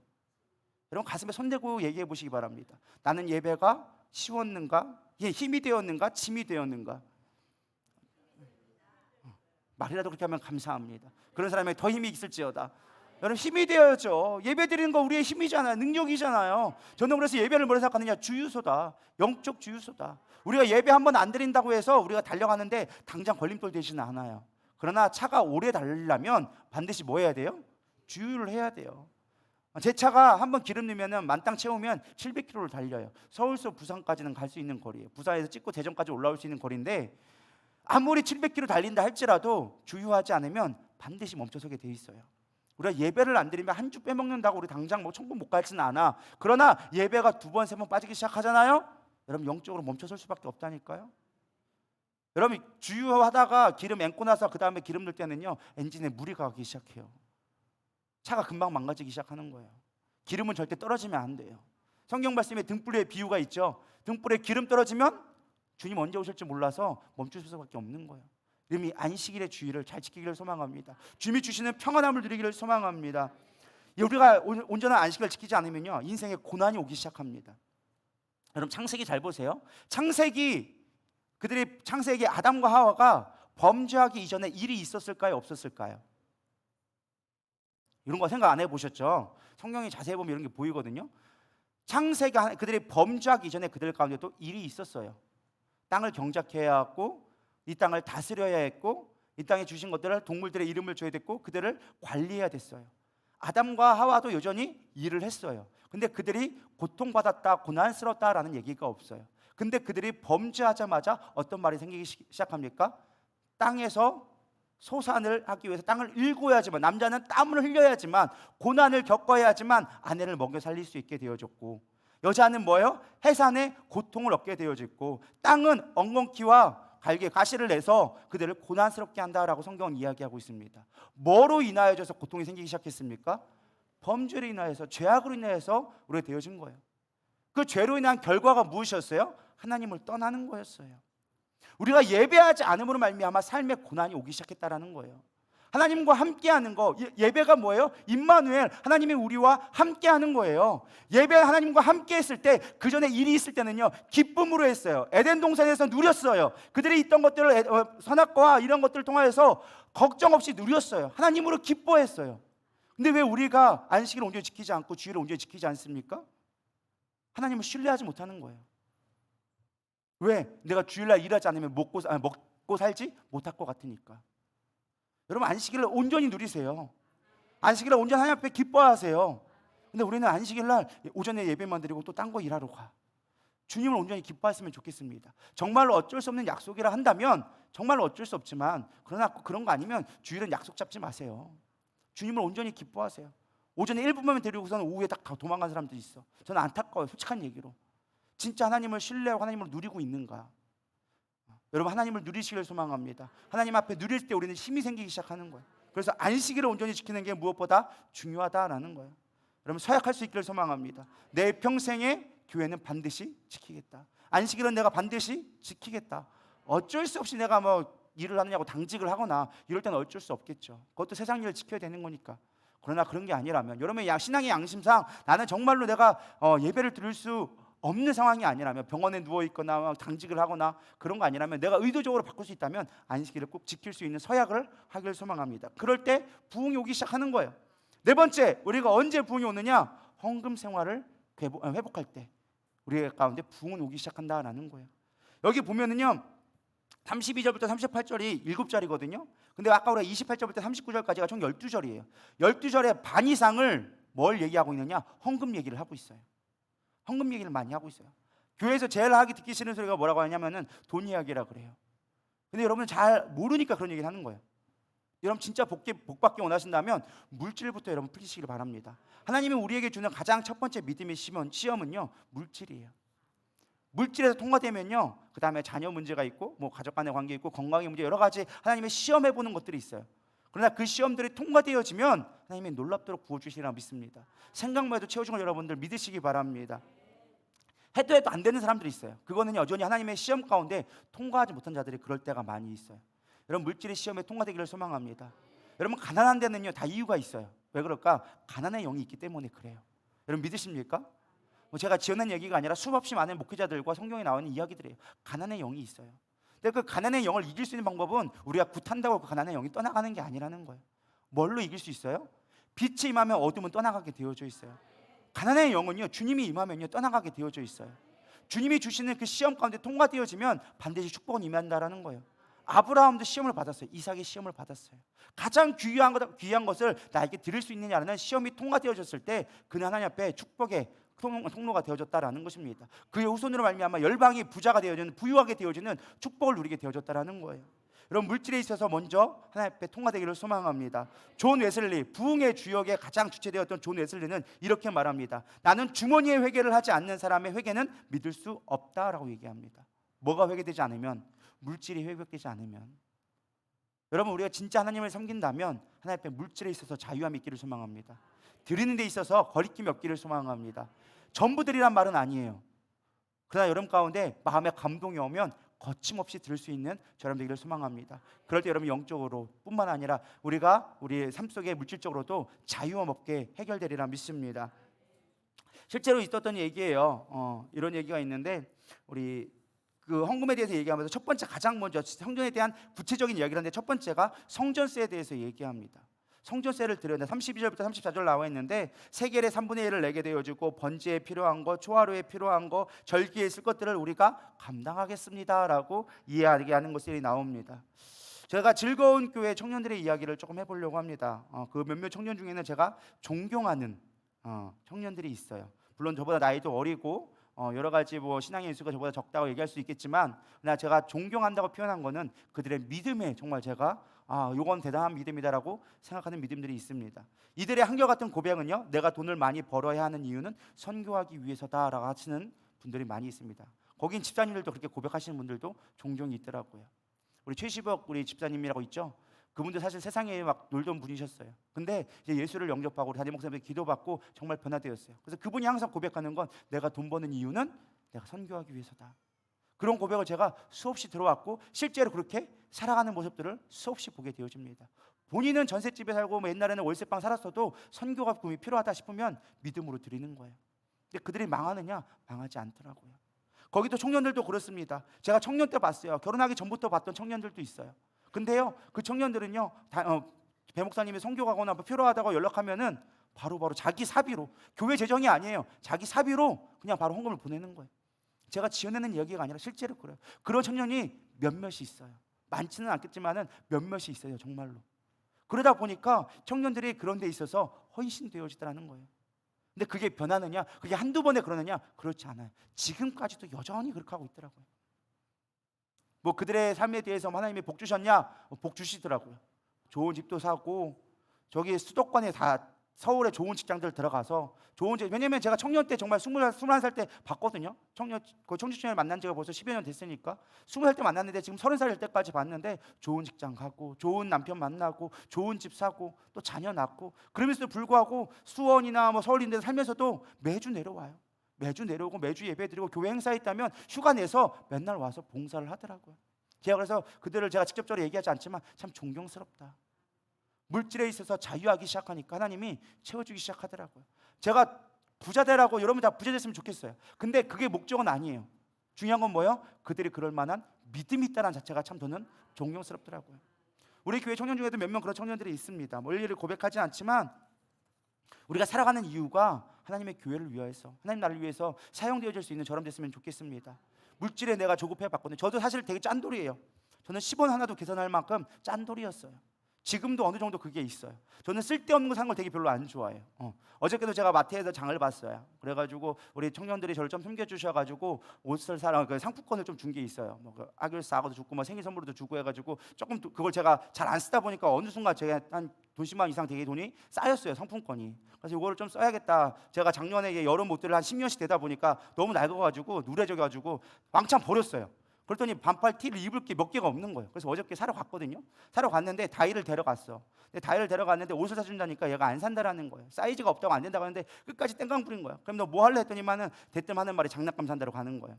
A: 여러분, 가슴에 손대고 얘기해 보시기 바랍니다. 나는 예배가 쉬웠는가? 힘이 되었는가? 짐이 되었는가? 말이라도 그렇게 하면 감사합니다. 그런 사람에게 더 힘이 있을지어다. 여러분, 힘이 되어야죠. 예배 드리는 거 우리의 힘이잖아요. 능력이잖아요. 저는 그래서 예배를 뭐라 생각하느냐? 주유소다. 영적 주유소다. 우리가 예배 한 번 안 드린다고 해서 우리가 달려가는데 당장 걸림돌 되지는 않아요. 그러나 차가 오래 달리려면 반드시 뭐 해야 돼요? 주유를 해야 돼요. 제 차가 한번 기름 넣으면 만땅 채우면 700km를 달려요. 서울서 부산까지는 갈 수 있는 거리예요. 부산에서 찍고 대전까지 올라올 수 있는 거리인데 아무리 700km 달린다 할지라도 주유하지 않으면 반드시 멈춰서게 돼 있어요. 우리가 예배를 안 드리면 한 주 빼먹는다고 우리 당장 뭐 천국 못 갈지는 않아. 그러나 예배가 2번, 3번 빠지기 시작하잖아요. 여러분, 영적으로 멈춰설 수밖에 없다니까요. 여러분, 주유하다가 기름 앵고 나서 그 다음에 기름 넣을 때는요, 엔진에 물이 가기 시작해요. 차가 금방 망가지기 시작하는 거예요. 기름은 절대 떨어지면 안 돼요. 성경 말씀에 등불의 비유가 있죠. 등불에 기름 떨어지면 주님 언제 오실지 몰라서 멈출 수밖에 없는 거예요. 이름이 안식일의 주의를 잘 지키기를 소망합니다. 주님이 주시는 평안함을 누리기를 소망합니다. 우리가 온전한 안식을 지키지 않으면요, 인생에 고난이 오기 시작합니다. 여러분, 창세기 잘 보세요. 창세기 아담과 하와가 범죄하기 이전에 일이 있었을까요, 없었을까요? 이런 거 생각 안 해보셨죠? 성경이 자세히 보면 이런 게 보이거든요. 창세기 그들이 범죄하기 이전에 그들 가운데 또 일이 있었어요. 땅을 경작해야 했고, 이 땅을 다스려야 했고, 이 땅에 주신 것들을 동물들의 이름을 줘야 됐고, 그들을 관리해야 됐어요. 아담과 하와도 여전히 일을 했어요. 근데 그들이 고통받았다, 고난스럽다라는 얘기가 없어요. 근데 그들이 범죄하자마자 어떤 말이 생기기 시작합니까? 땅에서 소산을 하기 위해서 땅을 일궈야지만, 남자는 땀을 흘려야지만, 고난을 겪어야지만 아내를 먹여 살릴 수 있게 되어졌고, 여자는 뭐예요? 해산의 고통을 얻게 되어졌고, 땅은 엉겅퀴와 갈개, 가시를 내서 그들을 고난스럽게 한다라고 성경은 이야기하고 있습니다. 뭐로 인하여져서 고통이 생기기 시작했습니까? 범죄로 인하여서, 죄악으로 인하여서 우리가 되어진 거예요. 그 죄로 인한 결과가 무엇이었어요? 하나님을 떠나는 거였어요. 우리가 예배하지 않음으로 말미암아 삶의 고난이 오기 시작했다라는 거예요. 하나님과 함께하는 거, 예배가 뭐예요? 임마누엘, 하나님이 우리와 함께하는 거예요. 예배 하나님과 함께했을 때, 그 전에 일이 있을 때는요, 기쁨으로 했어요. 에덴 동산에서 누렸어요. 그들이 있던 것들을, 선악과와 이런 것들을 통하여서 걱정 없이 누렸어요. 하나님으로 기뻐했어요. 근데 왜 우리가 안식일을 온전히 지키지 않고 주일을 온전히 지키지 않습니까? 하나님을 신뢰하지 못하는 거예요. 왜? 내가 주일날 일하지 않으면 먹고 살지 못할 것 같으니까. 여러분, 안식일을 온전히 누리세요. 안식일날 온전히 하나님 앞에 기뻐하세요. 근데 우리는 안식일날 오전에 예배만 드리고 또 딴 거 일하러 가. 주님을 온전히 기뻐했으면 좋겠습니다. 정말로 어쩔 수 없는 약속이라 한다면 정말로 어쩔 수 없지만, 그러나 그런 거 아니면 주일은 약속 잡지 마세요. 주님을 온전히 기뻐하세요. 오전에 1분만 드리고서는 오후에 딱 도망간 사람들이 있어. 저는 안타까워요. 솔직한 얘기로. 진짜 하나님을 신뢰하고 하나님을 누리고 있는가? 여러분 하나님을 누리시기를 소망합니다. 하나님 앞에 누릴 때 우리는 힘이 생기기 시작하는 거예요. 그래서 안식일을 온전히 지키는 게 무엇보다 중요하다라는 거예요. 여러분 서약할 수 있기를 소망합니다. 내 평생에 교회는 반드시 지키겠다. 안식일은 내가 반드시 지키겠다. 어쩔 수 없이 내가 뭐 일을 하느냐고 당직을 하거나 이럴 때는 어쩔 수 없겠죠. 그것도 세상 일을 지켜야 되는 거니까. 그러나 그런 게 아니라면, 여러분의 신앙의 양심상 나는 정말로 내가 예배를 드릴 수 없는 상황이 아니라면, 병원에 누워 있거나 당직을 하거나 그런 거 아니라면, 내가 의도적으로 바꿀 수 있다면 안식일을 꼭 지킬 수 있는 서약을 하기를 소망합니다. 그럴 때 부흥이 오기 시작하는 거예요. 네 번째, 우리가 언제 부흥이 오느냐? 헌금 생활을 회복할 때 우리 가운데 부흥은 오기 시작한다라는 거예요. 여기 보면은요 32절부터 38절이 7절이거든요. 근데 아까 우리가 28절부터 39절까지가 총 12절이에요. 12절의 반 이상을 뭘 얘기하고 있느냐? 헌금 얘기를 하고 있어요. 헌금 얘기를 많이 하고 있어요. 교회에서 제일 하기 듣기 싫은 소리가 뭐라고 하냐면은 돈 이야기라 그래요. 근데 여러분은 잘 모르니까 그런 얘기를 하는 거예요. 여러분 진짜 복받기 원하신다면 물질부터 여러분 풀리시길 바랍니다. 하나님이 우리에게 주는 가장 첫 번째 믿음의 시험은요 물질이에요. 물질에서 통과되면요 그 다음에 자녀 문제가 있고 뭐 가족 간의 관계 있고 건강의 문제, 여러 가지 하나님의 시험해 보는 것들이 있어요. 그러나 그 시험들이 통과되어지면 하나님이 놀랍도록 부어주시리라 믿습니다. 생각만 해도 채워준 걸 여러분들 믿으시기 바랍니다. 해도 안 되는 사람들이 있어요. 그거는 여전히 하나님의 시험 가운데 통과하지 못한 자들이 그럴 때가 많이 있어요. 여러분 물질의 시험에 통과되기를 소망합니다. 여러분 가난한 데는요 다 이유가 있어요. 왜 그럴까? 가난의 영이 있기 때문에 그래요. 여러분 믿으십니까? 제가 지어낸 얘기가 아니라 수없이 많은 목회자들과 성경에 나오는 이야기들이에요. 가난의 영이 있어요. 근데 그 가난의 영을 이길 수 있는 방법은 우리가 굿한다고 그 가난의 영이 떠나가는 게 아니라는 거예요. 뭘로 이길 수 있어요? 빛이 임하면 어둠은 떠나가게 되어져 있어요. 가난의 영은요 주님이 임하면요 떠나가게 되어져 있어요. 주님이 주시는 그 시험 가운데 통과되어지면 반드시 축복은 임한다라는 거예요. 아브라함도 시험을 받았어요. 이삭이 시험을 받았어요. 가장 귀한 것을 나에게 드릴 수 있느냐라는 시험이 통과되어졌을 때 그는 하나님 앞에 축복의 통로가 되어졌다라는 것입니다. 그의 후손으로 말미암아 열방이 부자가 되어지는, 부유하게 되어지는 축복을 누리게 되어졌다라는 거예요. 여러분 물질에 있어서 먼저 하나님 앞에 통과되기를 소망합니다. 존 웨슬리, 부흥의 주역에 가장 주체되었던 존 웨슬리는 이렇게 말합니다. 나는 주머니의 회개를 하지 않는 사람의 회개는 믿을 수 없다라고 얘기합니다. 뭐가 회개되지 않으면? 물질이 회복되지 않으면. 여러분 우리가 진짜 하나님을 섬긴다면 하나님 앞에 물질에 있어서 자유함이 있기를 소망합니다. 드리는 데 있어서 거리낌이 없기를 소망합니다. 전부 드리란 말은 아니에요. 그러나 여러분 가운데 마음에 감동이 오면 거침없이 들을 수 있는 저런 되기를 소망합니다. 그럴 때 여러분 영적으로 뿐만 아니라 우리가 우리의 삶 속에 물질적으로도 자유함 없게 해결되리라 믿습니다. 실제로 있었던 얘기예요. 이런 얘기가 있는데 우리 그 헌금에 대해서 얘기하면서 첫 번째 가장 먼저 성전에 대한 구체적인 이야기를 하는데 첫 번째가 성전세에 대해서 얘기합니다. 성전세를 드렸는데 32절부터 34절 나와 있는데 세겔의 3분의 1을 내게 되어주고 번제에 필요한 거, 초하루에 필요한 거, 절기에 쓸 것들을 우리가 감당하겠습니다라고 이야기하는 것들이 나옵니다. 제가 즐거운 교회 청년들의 이야기를 조금 해보려고 합니다. 그 몇몇 청년 중에는 제가 존경하는 청년들이 있어요. 물론 저보다 나이도 어리고 여러 가지 신앙의 인수가 저보다 적다고 얘기할 수 있겠지만, 그러나 제가 존경한다고 표현한 거는 그들의 믿음에 정말 제가 이건 대단한 믿음이다라고 생각하는 믿음들이 있습니다. 이들의 한결같은 고백은요, 내가 돈을 많이 벌어야 하는 이유는 선교하기 위해서다라고 하시는 분들이 많이 있습니다. 거긴 집사님들도 그렇게 고백하시는 분들도 종종 있더라고요. 우리 최시복 우리 집사님이라고 있죠. 그분도 사실 세상에 막 놀던 분이셨어요. 근데 이제 예수를 영접하고 우리 담임 목사님한테 기도받고 정말 변화되었어요. 그래서 그분이 항상 고백하는 건 내가 돈 버는 이유는 내가 선교하기 위해서다. 그런 고백을 제가 수없이 들어왔고 실제로 그렇게 살아가는 모습들을 수없이 보게 되어집니다. 본인은 전셋집에 살고 옛날에는 월세방 살았어도 선교가 꿈이 필요하다 싶으면 믿음으로 드리는 거예요. 근데 그들이 망하느냐? 망하지 않더라고요. 거기도 청년들도 그렇습니다. 제가 청년 때 봤어요. 결혼하기 전부터 봤던 청년들도 있어요. 근데요, 그 청년들은요, 배 목사님이 선교 가거나 필요하다고 연락하면은 바로 자기 사비로, 교회 재정이 아니에요. 자기 사비로 그냥 바로 헌금을 보내는 거예요. 제가 지어내는 이야기가 아니라 실제로 그래요. 그런 청년이 몇몇이 있어요. 많지는 않겠지만은 몇몇이 있어요, 정말로. 그러다 보니까 청년들이 그런 데 있어서 헌신되어지더라는 거예요. 근데 그게 변하느냐? 그게 한두 번에 그러느냐? 그렇지 않아요. 지금까지도 여전히 그렇게 하고 있더라고요. 그들의 삶에 대해서 하나님이 복 주셨냐? 복 주시더라고요. 좋은 집도 사고 저기 수도권에 다 서울에 좋은 직장들 들어가서 왜냐면 제가 청년 때 정말 21살 때 봤거든요. 거의 청주청년을 만난 지가 벌써 10여 년 됐으니까 20살 때 만났는데 지금 30살 될 때까지 봤는데 좋은 직장 가고 좋은 남편 만나고 좋은 집 사고 또 자녀 낳고 그러면서도 불구하고 수원이나 뭐 서울 인데 살면서도 매주 내려와요. 매주 내려오고 매주 예배드리고 교회 행사 있다면 휴가 내서 맨날 와서 봉사를 하더라고요. 제가 그래서 그들을 제가 직접적으로 얘기하지 않지만 참 존경스럽다. 물질에 있어서 자유하기 시작하니까 하나님이 채워주기 시작하더라고요. 제가 부자 되라고 여러분 다 부자 됐으면 좋겠어요. 근데 그게 목적은 아니에요. 중요한 건 뭐예요? 그들이 그럴 만한 믿음이 있다는 자체가 참 저는 존경스럽더라고요. 우리 교회 청년 중에도 몇 명 그런 청년들이 있습니다. 뭐 일일이 고백하지 않지만 우리가 살아가는 이유가 하나님의 교회를 위해서, 하나님 나라를 위해서 사용되어질 수 있는 저럼 됐으면 좋겠습니다. 물질에 내가 조급해 봤거든요. 저도 사실 되게 짠돌이에요. 저는 10원 하나도 계산할 만큼 짠돌이었어요. 지금도 어느 정도 그게 있어요. 저는 쓸데없는 거 사는 걸 되게 별로 안 좋아해요. 어저께도 제가 마트에서 장을 봤어요. 그래가지고 우리 청년들이 저를 좀 섬겨주셔가지고 옷을 사러 그 상품권을 좀 준 게 있어요. 뭐그 아귤 싸고도 주고 뭐 생일 선물도 주고 해가지고 조금 그걸 제가 잘 안 쓰다 보니까 어느 순간 제가 한 돈 10만 원 이상 되게 돈이 쌓였어요. 상품권이. 그래서 이거를 좀 써야겠다. 제가 작년에 여름 옷들을 한 10년씩 되다 보니까 너무 낡아가지고 누래져가지고 왕창 버렸어요. 그랬더니 반팔 티를 입을 게 몇 개가 없는 거예요. 그래서 어저께 사러 갔거든요. 사러 갔는데 다이를 데려갔어. 근데 다이를 데려갔는데 옷을 사준다니까 얘가 안 산다라는 거예요. 사이즈가 없다고 안 된다고 하는데 끝까지 땡깡 부린 거야. 그럼 너 뭐 할래 했더니만은 대뜸 하는 말이 장난감 산다고 가는 거예요.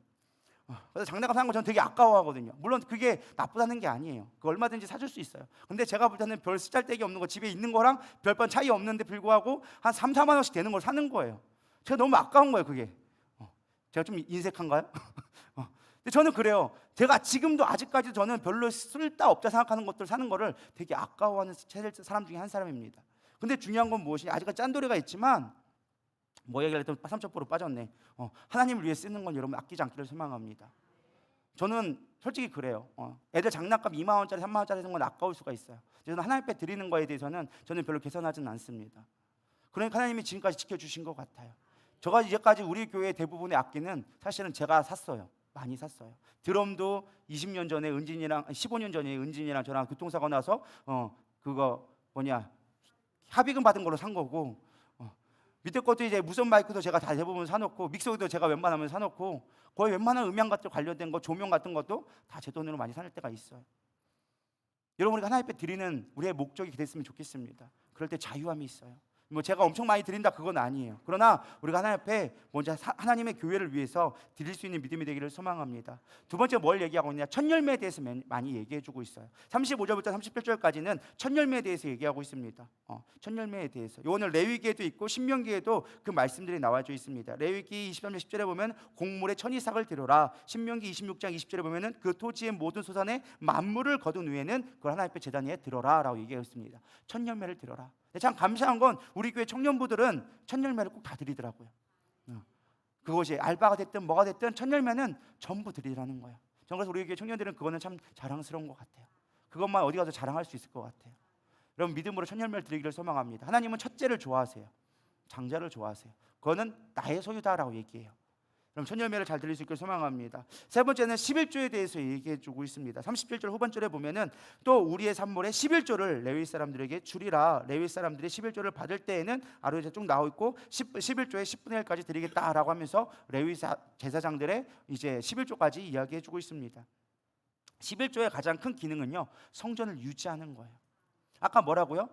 A: 그래서 장난감 사는 거 저는 되게 아까워하거든요. 물론 그게 나쁘다는 게 아니에요. 그 얼마든지 사줄 수 있어요. 근데 제가 볼 때는 별 쓰잘데기 없는 거 집에 있는 거랑 별반 차이 없는데 불구하고 한 3, 4만 원씩 되는 걸 사는 거예요. 제가 너무 아까운 거예요, 그게. 제가 좀 인색한가요? 근데 저는 그래요. 제가 지금도 아직까지 저는 별로 쓸데없다 생각하는 것들 사는 거를 되게 아까워하는 사람 중에 한 사람입니다. 근데 중요한 건 무엇이냐? 아직까지 짠돌이가 있지만 뭐 얘기를 했더니 삼천포로 빠졌네. 하나님을 위해 쓰는 건 여러분 아끼지 않기를 소망합니다. 저는 솔직히 그래요. 애들 장난감 2만 원짜리 3만 원짜리 사는 건 아까울 수가 있어요. 저는 하나님 앞에 드리는 거에 대해서는 저는 별로 개선하지는 않습니다. 그러니까 하나님이 지금까지 지켜주신 것 같아요. 제가 이제까지 우리 교회 대부분의 악기는 사실은 제가 샀어요. 많이 샀어요. 드럼도 20년 전에 15년 전에 은진이랑 저랑 교통사고 나서 그거 합의금 받은 걸로 산 거고, 밑에 것도 이제 무선 마이크도 제가 다 대부분 사놓고, 믹서기도 제가 웬만하면 사놓고, 거의 웬만한 음향 같은 관련된 거, 조명 같은 것도 다 제 돈으로 많이 살 때가 있어요. 여러분, 우리가 하나님 앞에 드리는 우리의 목적이 됐으면 좋겠습니다. 그럴 때 자유함이 있어요. 뭐 제가 엄청 많이 드린다 그건 아니에요. 그러나 우리가 하나님 앞에 먼저 하나님의 교회를 위해서 드릴 수 있는 믿음이 되기를 소망합니다. 두 번째 뭘 얘기하고 있냐? 첫 열매에 대해서 많이 얘기해주고 있어요. 35절부터 38절까지는 첫 열매에 대해서 얘기하고 있습니다. 첫 열매에 대해서. 오늘 레위기에도 있고 신명기에도 그 말씀들이 나와져 있습니다. 레위기 23절 10절에 보면 곡물의 천이삭을 드려라. 신명기 26장 20절에 보면은 그 토지의 모든 소산의 만물을 거둔 후에는 그걸 하나님 앞에 제단 위에 들어라라고 얘기했습니다. 첫 열매를 들어라. 참 감사한 건 우리 교회 청년부들은 첫 열매를 꼭 다 드리더라고요. 그것이 알바가 됐든 뭐가 됐든 첫 열매는 전부 드리라는 거예요. 저는 그래서 우리 교회 청년들은 그거는 참 자랑스러운 것 같아요. 그것만 어디 가서 자랑할 수 있을 것 같아요. 여러분 믿음으로 첫 열매를 드리기를 소망합니다. 하나님은 첫째를 좋아하세요. 장자를 좋아하세요. 그거는 나의 소유다라고 얘기해요. 그럼 첫 열매를 잘 드릴 수 있기를 소망합니다. 세 번째는 11조에 대해서 얘기해 주고 있습니다. 37절 후반절에 보면은 또 우리의 산물에 11조를 레위 사람들에게 주리라. 레위 사람들이 11조를 받을 때에는 아래에 쭉 나와 있고 11조에 10분의 1까지 드리겠다라고 하면서 레위 제사장들의 이제 11조까지 이야기해 주고 있습니다. 11조의 가장 큰 기능은요, 성전을 유지하는 거예요. 아까 뭐라고요?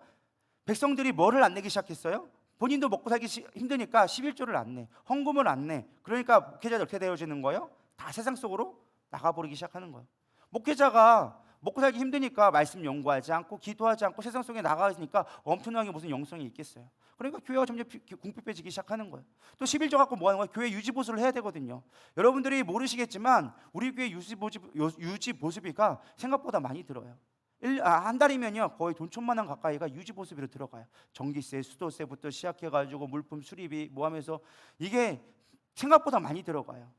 A: 백성들이 뭐를 안 내기 시작했어요? 본인도 먹고 살기 힘드니까 11조를 안 내, 헌금을 안 내. 그러니까 목회자들 어떻게 되어지는 거예요? 다 세상 속으로 나가버리기 시작하는 거예요. 목회자가 먹고 살기 힘드니까 말씀 연구하지 않고 기도하지 않고 세상 속에 나가니까 엄청나게 무슨 영성이 있겠어요. 그러니까 교회가 점점 궁핍해지기 시작하는 거예요. 또 11조 갖고 뭐 하는 거예요? 교회 유지보수를 해야 되거든요. 여러분들이 모르시겠지만 우리 교회 유지보수비가 생각보다 많이 들어요. 한 달이면요 거의 돈 1,000만 원 가까이가 유지보수비로 들어가요. 전기세, 수도세부터 시작해가지고 물품 수리비 뭐 하면서 이게 생각보다 많이 들어가요.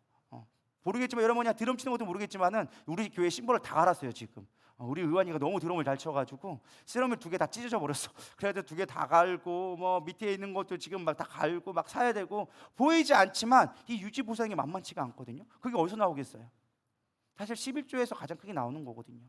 A: 모르겠지만 여러분이 드럼 치는 것도 모르겠지만은 우리 교회 심벌을 다 갈았어요 지금. 우리 의원이가 너무 드럼을 잘 쳐가지고 세럼을 2개 다 찢어져 버렸어. 그래도 2개 다 갈고 뭐 밑에 있는 것도 지금 막 다 갈고 막 사야 되고 보이지 않지만 이 유지보상이 만만치가 않거든요. 그게 어디서 나오겠어요? 사실 11조에서 가장 크게 나오는 거거든요.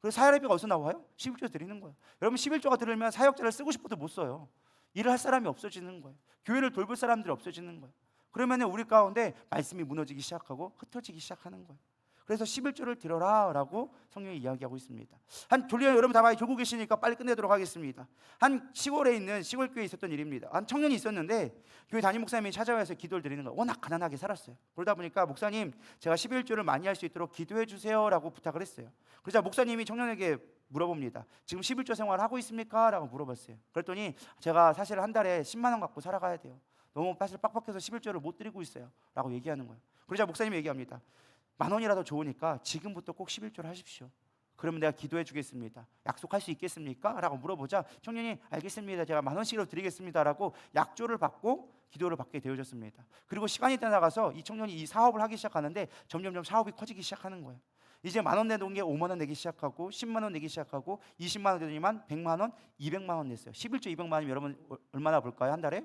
A: 그래서 사회비가 어디서 나와요? 11조 드리는 거예요. 여러분 11조가 들으면 사역자를 쓰고 싶어도 못 써요. 일을 할 사람이 없어지는 거예요. 교회를 돌볼 사람들이 없어지는 거예요. 그러면 우리 가운데 말씀이 무너지기 시작하고 흩어지기 시작하는 거예요. 그래서 11조를 드려라 라고 성경이 이야기하고 있습니다. 한 졸리에 여러분 다 많이 졸고 계시니까 빨리 끝내도록 하겠습니다. 한 시골에 있는 시골 교회에 있었던 일입니다. 한 청년이 있었는데 교회 담임 목사님이 찾아와서 기도를 드리는 거예요. 워낙 가난하게 살았어요. 그러다 보니까 목사님 제가 11조를 많이 할 수 있도록 기도해 주세요 라고 부탁을 했어요. 그러자 목사님이 청년에게 물어봅니다. 지금 11조 생활 하고 있습니까? 라고 물어봤어요. 그랬더니 제가 사실 한 달에 10만 원 갖고 살아가야 돼요. 너무 사실 빡빡해서 11조를 못 드리고 있어요 라고 얘기하는 거예요. 그러자 목사님이 얘기합니다. 10,000원이라도 좋으니까 지금부터 꼭 11조를 하십시오. 그러면 내가 기도해 주겠습니다. 약속할 수 있겠습니까? 라고 물어보자 청년이 알겠습니다. 제가 10,000원씩으로 드리겠습니다 라고 약조를 받고 기도를 받게 되어졌습니다. 그리고 시간이 지나가서 이 청년이 이 사업을 하기 시작하는데 점점점 사업이 커지기 시작하는 거예요. 이제 10,000원 내놓은 게 5만 원 내기 시작하고 10만 원 내기 시작하고 20만 원 되더니만 100만 원, 200만 원 냈어요. 11조 200만 원이면 여러분 얼마나 벌까요? 한 달에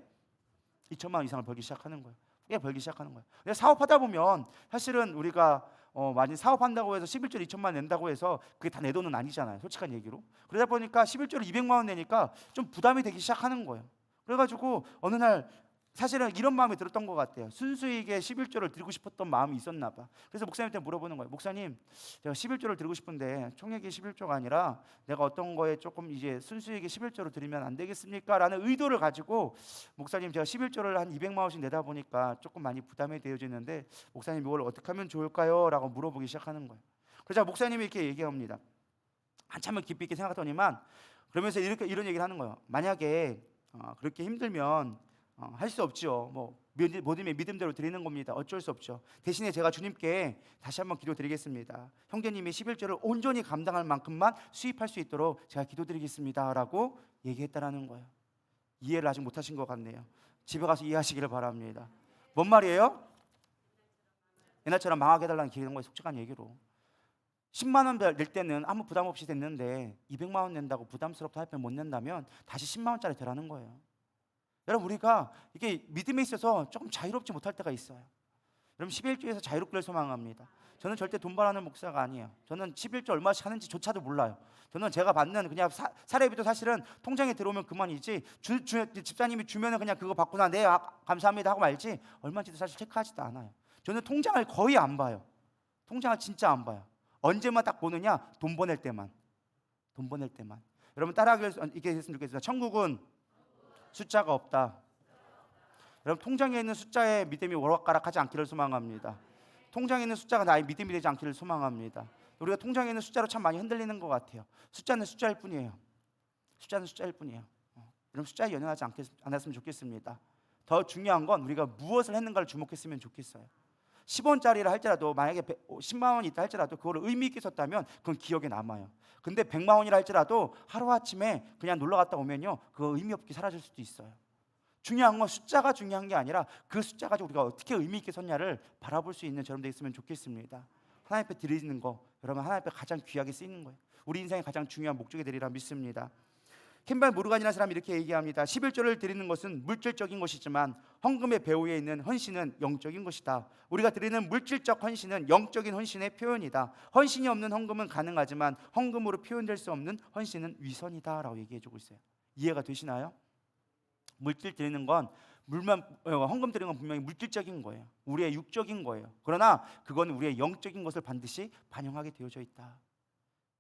A: 2천만 원 이상을 벌기 시작하는 거예요. 꽤 벌기 시작하는 거예요. 근데 사업하다 보면 사실은 우리가 많이 사업한다고 해서 11조를 2천만 원 낸다고 해서 그게 다 내 돈은 아니잖아요. 솔직한 얘기로. 그러다 보니까 11조를 200만 원 내니까 좀 부담이 되기 시작하는 거예요. 그래가지고 어느 날 사실은 이런 마음이 들었던 것 같아요. 순수익에 11조를 드리고 싶었던 마음이 있었나 봐. 그래서 목사님한테 물어보는 거예요. 목사님, 제가 11조를 드리고 싶은데 총액이 11조가 아니라 내가 어떤 거에 조금 이제 순수익에 11조를 드리면 안 되겠습니까? 라는 의도를 가지고 목사님 제가 11조를 한 200만 원씩 내다 보니까 조금 많이 부담이 되어지는데 목사님 이걸 어떻게 하면 좋을까요? 라고 물어보기 시작하는 거예요. 그러자 목사님이 이렇게 얘기합니다. 한참을 깊이 있게 생각하더니만 그러면서 이런 얘기를 하는 거예요. 만약에 그렇게 힘들면 할 수 없죠. 뭐 모든 믿음대로 드리는 겁니다. 어쩔 수 없죠. 대신에 제가 주님께 다시 한번 기도드리겠습니다. 형제님이 11조를 온전히 감당할 만큼만 수입할 수 있도록 제가 기도드리겠습니다 라고 얘기했다라는 거예요. 이해를 아직 못하신 것 같네요. 집에 가서 이해하시기를 바랍니다. 뭔 말이에요? 옛날처럼 망하게 해달라는 기는 거에 속직한 얘기로 10만 원 낼 때는 아무 부담 없이 됐는데 200만 원 낸다고 부담스럽다 할 때 못 낸다면 다시 10만 원짜리 되라는 거예요. 여러분 우리가 이게 믿음에 있어서 조금 자유롭지 못할 때가 있어요. 여러분 11조에서 자유롭기를 소망합니다. 저는 절대 돈 벌하는 목사가 아니에요. 저는 11조 얼마씩 하는지조차도 몰라요. 저는 제가 받는 그냥 사례비도 사실은 통장에 들어오면 그만이지 집사님이 주면은 그냥 그거 받고 네 감사합니다 하고 말지 얼마인지도 사실 체크하지도 않아요. 저는 통장을 거의 안 봐요. 통장을 진짜 안 봐요. 언제만 딱 보느냐? 돈 보낼 때만. 돈 보낼 때만. 여러분 따라하길 이렇게 했으면 좋겠습니다. 천국은 숫자가 없다. 여러분 통장에 있는 숫자에 믿음이 오락가락하지 않기를 소망합니다. 통장에 있는 숫자가 나의 믿음이 되지 않기를 소망합니다. 우리가 통장에 있는 숫자로 참 많이 흔들리는 것 같아요. 숫자는 숫자일 뿐이에요. 숫자는 숫자일 뿐이에요. 여러분 숫자에 연연하지 않았으면 좋겠습니다. 더 중요한 건 우리가 무엇을 했는가를 주목했으면 좋겠어요. 10원짜리를 할지라도 만약에 10만 원이 있다 할지라도 그거를 의미 있게 썼다면 그건 기억에 남아요. 근데 100만 원이라 할지라도 하루아침에 그냥 놀러 갔다 오면요 그거 의미 없게 사라질 수도 있어요. 중요한 건 숫자가 중요한 게 아니라 그 숫자 가지고 우리가 어떻게 의미 있게 썼냐를 바라볼 수 있는 저럼 되었으면 좋겠습니다. 하나님 앞에 드리는 거 여러분 하나님 앞에 가장 귀하게 쓰이는 거예요. 우리 인생의 가장 중요한 목적이 되리라 믿습니다. 켄발 모르간이라는 사람이 이렇게 얘기합니다. 11조를 드리는 것은 물질적인 것이지만 헌금의 배후에 있는 헌신은 영적인 것이다. 우리가 드리는 물질적 헌신은 영적인 헌신의 표현이다. 헌신이 없는 헌금은 가능하지만 헌금으로 표현될 수 없는 헌신은 위선이다 라고 얘기해주고 있어요. 이해가 되시나요? 물질 드리는 건 헌금 드리는 건 분명히 물질적인 거예요. 우리의 육적인 거예요. 그러나 그건 우리의 영적인 것을 반드시 반영하게 되어져 있다.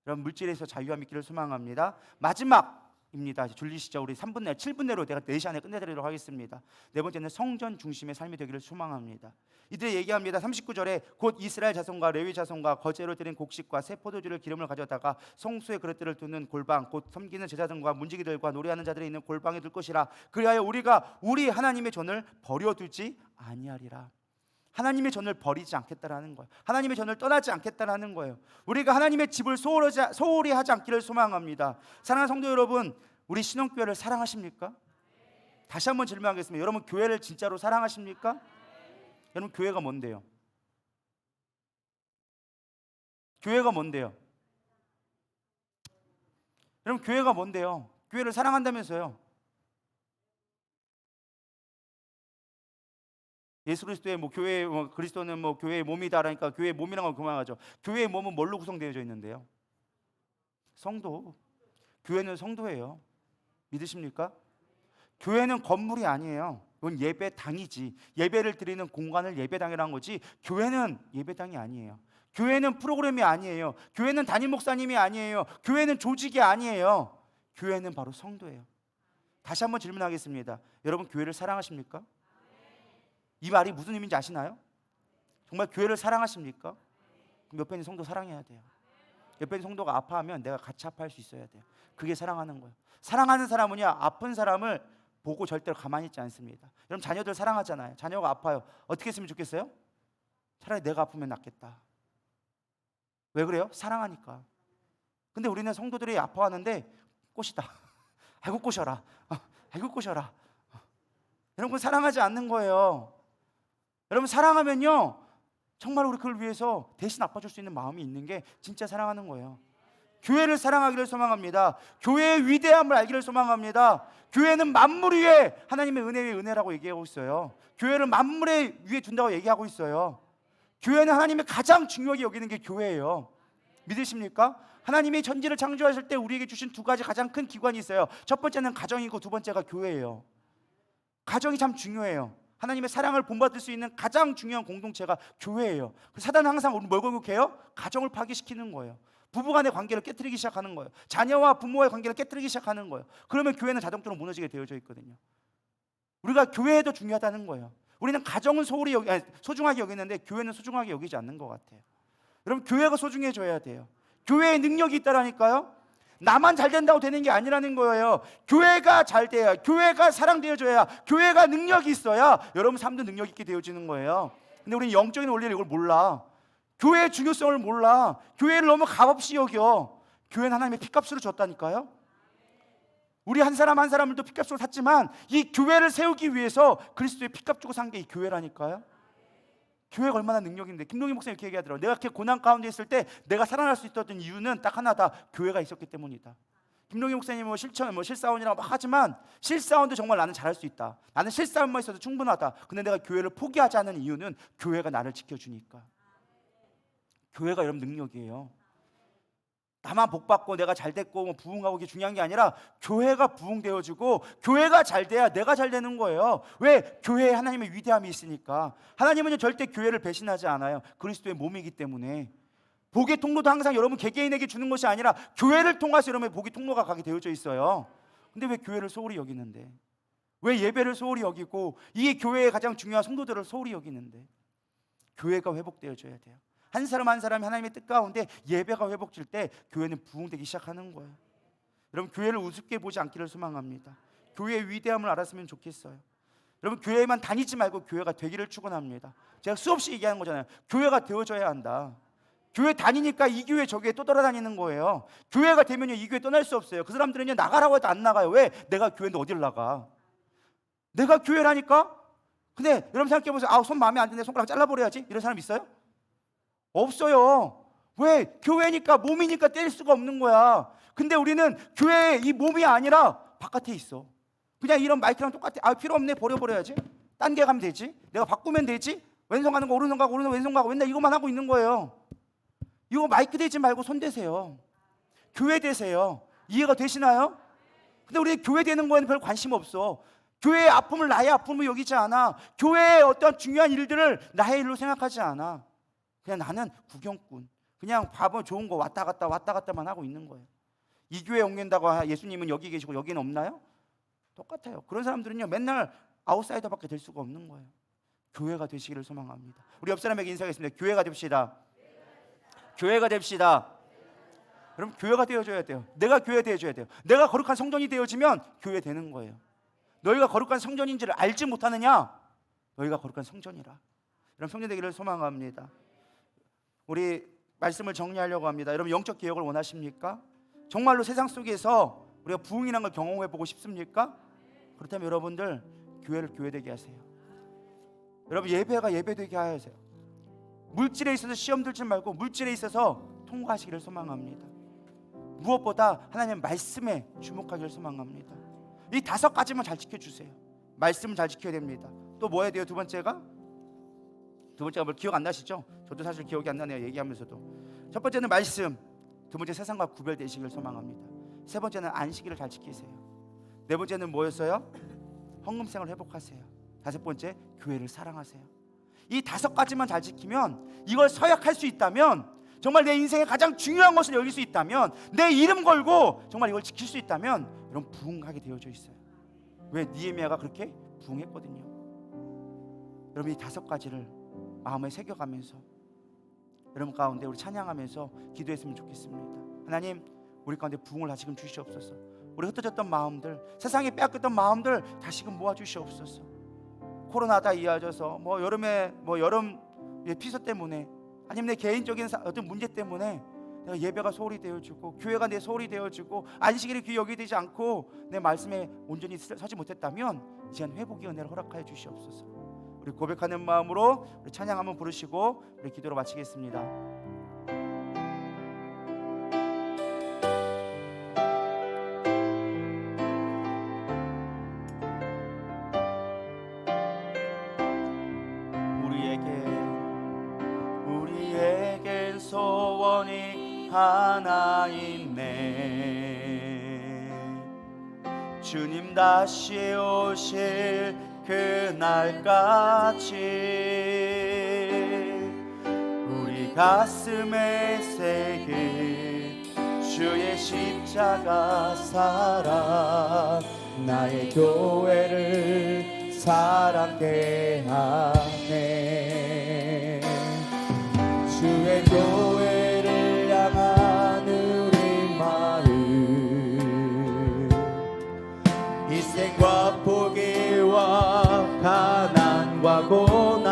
A: 여러분 물질에서 자유함 있기를 소망합니다. 마지막 입니다. 졸리시죠? 우리 3분내 7분내로 내가 4시 안에 끝내드리도록 하겠습니다. 네 번째는 성전 중심의 삶이 되기를 소망합니다. 이들이 얘기합니다. 39절에 곧 이스라엘 자손과 레위 자손과 거제로 드린 곡식과 새 포도주를 기름을 가져다가 성수의 그릇들을 두는 골방 곧 섬기는 제자들과 문지기들과 노래하는 자들이 있는 골방에 둘 것이라. 그리하여 우리가 우리 하나님의 전을 버려두지 아니하리라. 하나님의 전을 버리지 않겠다라는 거예요. 하나님의 전을 떠나지 않겠다라는 거예요. 우리가 하나님의 집을 소홀히 하지 않기를 소망합니다. 사랑하는 성도 여러분, 우리 신앙교회를 사랑하십니까? 다시 한번 질문하겠습니다. 여러분 교회를 진짜로 사랑하십니까? 여러분 교회가 뭔데요? 교회가 뭔데요? 여러분 교회가 뭔데요? 교회를 사랑한다면서요. 예수 그리스도의 교회 그리스도는 교회의 몸이다라니까 교회의 몸이라는 걸 그만하죠. 교회의 몸은 뭘로 구성되어져 있는데요? 성도. 교회는 성도예요. 믿으십니까? 교회는 건물이 아니에요. 이건 예배당이지. 예배를 드리는 공간을 예배당이라는 거지. 교회는 예배당이 아니에요. 교회는 프로그램이 아니에요. 교회는 담임 목사님이 아니에요. 교회는 조직이 아니에요. 교회는 바로 성도예요. 다시 한번 질문하겠습니다. 여러분 교회를 사랑하십니까? 이 말이 무슨 의미인지 아시나요? 정말 교회를 사랑하십니까? 그럼 옆에 있는 성도 사랑해야 돼요. 옆에 있는 성도가 아파하면 내가 같이 아파할 수 있어야 돼요. 그게 사랑하는 거예요. 사랑하는 사람은요, 아픈 사람을 보고 절대로 가만히 있지 않습니다. 여러분 자녀들 사랑하잖아요. 자녀가 아파요. 어떻게 했으면 좋겠어요? 차라리 내가 아프면 낫겠다. 왜 그래요? 사랑하니까. 근데 우리는 성도들이 아파하는데 꽃이다. 아이고 꼬셔라. 아이고 꼬셔라. 여러분 사랑하지 않는 거예요. 여러분 사랑하면요, 정말 우리 그걸 위해서 대신 아파줄 수 있는 마음이 있는 게 진짜 사랑하는 거예요. 교회를 사랑하기를 소망합니다. 교회의 위대함을 알기를 소망합니다. 교회는 만물 위에 하나님의 은혜 위에 은혜라고 얘기하고 있어요. 교회를 만물의 위에 둔다고 얘기하고 있어요. 교회는 하나님의 가장 중요하게 여기는 게 교회예요. 믿으십니까? 하나님이 천지를 창조하실 때 우리에게 주신 두 가지 가장 큰 기관이 있어요. 첫 번째는 가정이고 두 번째가 교회예요. 가정이 참 중요해요. 하나님의 사랑을 본받을 수 있는 가장 중요한 공동체가 교회예요. 사단은 항상 뭘 공격해요? 가정을 파괴시키는 거예요. 부부간의 관계를 깨트리기 시작하는 거예요. 자녀와 부모의 관계를 깨트리기 시작하는 거예요. 그러면 교회는 자동적으로 무너지게 되어져 있거든요. 우리가 교회도 중요하다는 거예요. 우리는 가정은 소중하게 여기는데 교회는 소중하게 여기지 않는 것 같아요. 여러분 교회가 소중해져야 돼요. 교회에 능력이 있다라니까요. 나만 잘 된다고 되는 게 아니라는 거예요. 교회가 잘 돼야, 교회가 사랑되어져야, 교회가 능력이 있어야 여러분 삶도 능력 있게 되어지는 거예요. 근데 우리는 영적인 원리를 이걸 몰라. 교회의 중요성을 몰라. 교회를 너무 값없이 여겨. 교회는 하나님의 피값으로 줬다니까요. 우리 한 사람 한 사람을 또 피값으로 샀지만 이 교회를 세우기 위해서 그리스도의 피값 주고 산 게 이 교회라니까요. 교회가 얼마나 능력이 있는데. 김동희 목사님 이렇게 얘기하더라고요. 내가 이렇게 고난 가운데 있을 때 내가 살아날 수 있었던 이유는 딱 하나다. 교회가 있었기 때문이다. 김동희 목사님은 실사원이라고 막 하지만 실사원도 정말 나는 잘할 수 있다. 나는 실사원만 있어도 충분하다. 근데 내가 교회를 포기하지 않는 이유는 교회가 나를 지켜주니까. 교회가 여러분 능력이에요. 나만 복받고 내가 잘 됐고 부흥하고 이게 중요한 게 아니라 교회가 부흥되어지고 교회가 잘 돼야 내가 잘 되는 거예요. 왜? 교회에 하나님의 위대함이 있으니까. 하나님은 절대 교회를 배신하지 않아요. 그리스도의 몸이기 때문에. 복의 통로도 항상 여러분 개개인에게 주는 것이 아니라 교회를 통해서 여러분의 복의 통로가 가게 되어져 있어요. 근데 왜 교회를 소홀히 여기는데? 왜 예배를 소홀히 여기고 이 교회의 가장 중요한 성도들을 소홀히 여기는데? 교회가 회복되어져야 돼요. 한 사람 한 사람이 하나님의 뜻 가운데 예배가 회복될 때 교회는 부흥되기 시작하는 거예요. 여러분 교회를 우습게 보지 않기를 소망합니다. 교회의 위대함을 알았으면 좋겠어요. 여러분 교회만 다니지 말고 교회가 되기를 축원합니다. 제가 수없이 얘기하는 거잖아요. 교회가 되어져야 한다. 교회 다니니까 이 교회 저 교회 또 돌아다니는 거예요. 교회가 되면요 이 교회 떠날 수 없어요. 그 사람들은요 나가라고 해도 안 나가요. 왜? 내가 교회인데 어디를 나가? 내가 교회라니까? 근데 여러분 생각해보세요. 손 마음에 안 드네 손가락 잘라버려야지. 이런 사람 있어요? 없어요. 왜? 교회니까 몸이니까 뗄 수가 없는 거야. 근데 우리는 교회의 이 몸이 아니라 바깥에 있어. 그냥 이런 마이크랑 똑같아. 필요 없네 버려버려야지. 딴 데 가면 되지. 내가 바꾸면 되지. 왼손 가는 거 오른손 가고 오른손 왼손 가고 맨날 이것만 하고 있는 거예요. 이거 마이크 대지 말고 손 대세요. 교회 되세요. 이해가 되시나요? 근데 우리 교회 되는 거에는 별 관심 없어. 교회의 아픔을 나의 아픔으로 여기지 않아. 교회의 어떤 중요한 일들을 나의 일로 생각하지 않아. 그냥 나는 구경꾼. 그냥 밥은 좋은 거 왔다 갔다만 하고 있는 거예요. 이 교회 옮긴다고 예수님은 여기 계시고 여기는 없나요? 똑같아요. 그런 사람들은요 맨날 아웃사이더밖에 될 수가 없는 거예요. 교회가 되시기를 소망합니다. 우리 옆 사람에게 인사하겠습니다. 교회가 됩시다. 교회가 됩시다. 여러분 교회가 되어줘야 돼요. 내가 교회 되어줘야 돼요. 내가 거룩한 성전이 되어지면 교회 되는 거예요. 너희가 거룩한 성전인지를 알지 못하느냐? 너희가 거룩한 성전이라. 여러분 성전 되기를 소망합니다. 우리 말씀을 정리하려고 합니다. 여러분 영적 개혁을 원하십니까? 정말로 세상 속에서 우리가 부흥이라는 걸 경험해 보고 싶습니까? 그렇다면 여러분들 교회를 교회되게 하세요. 여러분 예배가 예배되게 하세요. 물질에 있어서 시험 들지 말고 물질에 있어서 통과하시기를 소망합니다. 무엇보다 하나님 말씀에 주목하기를 소망합니다. 이 5가지만 잘 지켜주세요. 말씀을 잘 지켜야 됩니다. 또 뭐 해야 돼요? 두 번째가 뭘 기억 안 나시죠? 저도 사실 기억이 안 나네요. 얘기하면서도. 첫 번째는 말씀, 두 번째 세상과 구별되시기를 소망합니다. 세 번째는 안식일을 잘 지키세요. 네 번째는 뭐였어요? 헌금생활을 회복하세요. 5번째, 교회를 사랑하세요. 이 5가지만 잘 지키면, 이걸 서약할 수 있다면, 정말 내 인생의 가장 중요한 것을 여길 수 있다면, 내 이름 걸고 정말 이걸 지킬 수 있다면 여러분 부흥하게 되어져 있어요. 왜? 느헤미야가 그렇게 부흥했거든요. 여러분 이 5가지를 마음에 새겨가면서 여러분 가운데 우리 찬양하면서 기도했으면 좋겠습니다. 하나님, 우리 가운데 부흥을 다시금 주시옵소서. 우리 흩어졌던 마음들, 세상에 빼앗겼던 마음들 다시금 모아주시옵소서. 코로나다 이어져서 여름에 여름 피서 때문에, 아니면 내 개인적인 어떤 문제 때문에 내가 예배가 소홀히 되어지고 교회가 내 소홀히 되어지고 안식일이 귀히 여기되지 않고 내 말씀에 온전히 서지 못했다면 이제는 회복의 은혜를 허락하여 주시옵소서. 우리 고백하는 마음으로 우리 찬양 한번 부르시고 우리 기도로 마치겠습니다. 우리에겐 소원이 하나 있네. 주님 다시 오실 그날까지 우리 가슴에 새긴 주의 십자가 사랑, 나의 교회를 사랑케 하네. 주의 교회를 향한 우리 마음, 희생과 포기와 가난과 고난,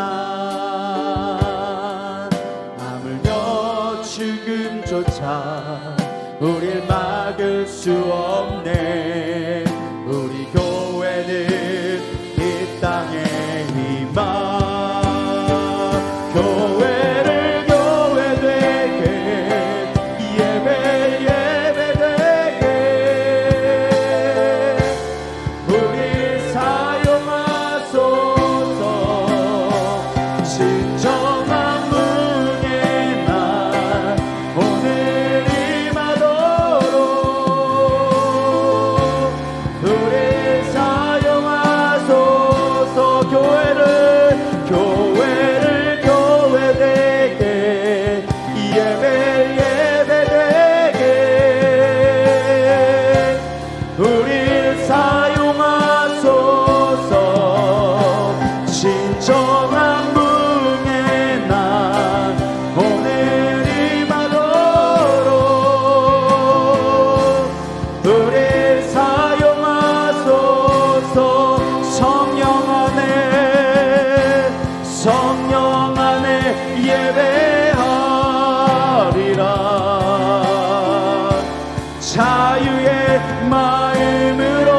A: 하물며 죽음조차 우릴 막을 수 없네. 우리 교회는 이 땅의 희망, 교회를 교회되게, 예배되게 우리 사용하소서. 진정한 문의 날 오늘 임하도록 우리 사용하소서. 교회를 교회되게, 예배되게 우리 사용하소서. 진정한 부흥의 날 오늘 임하도록 우리 사용하소서. 성령 안에 예배하리라. 자유의 마음으로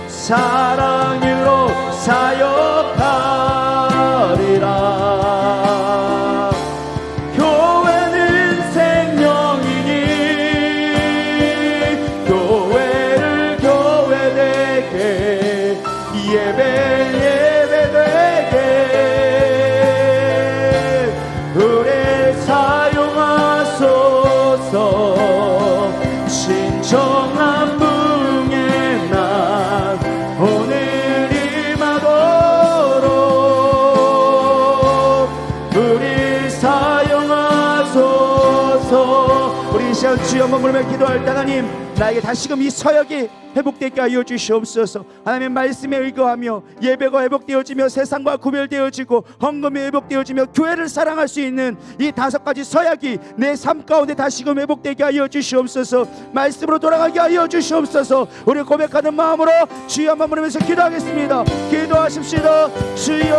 A: 사랑으로 사역하리라. 교회는 생명이니 교회를 교회되게, 예배되게 우리 사용하소서. 진정한 부흥의 날 오늘 임하도록 우리 사용하소서. 우리 이 시간 주여 한번 부르며 기도할 때, 하나님 나에게 다시금 이 서역이 회복되게 하여 주시옵소서. 하나님의 말씀에 의거하며 예배가 회복되어지며 세상과 구별되어지고 헌금이 회복되어지며 교회를 사랑할 수 있는 이 5가지 서약이 내 삶 가운데 다시금 회복되게 하여 주시옵소서. 말씀으로 돌아가게 하여 주시옵소서. 우리 고백하는 마음으로 주여 한번 부르면서 기도하겠습니다. 기도하십시다. 주여,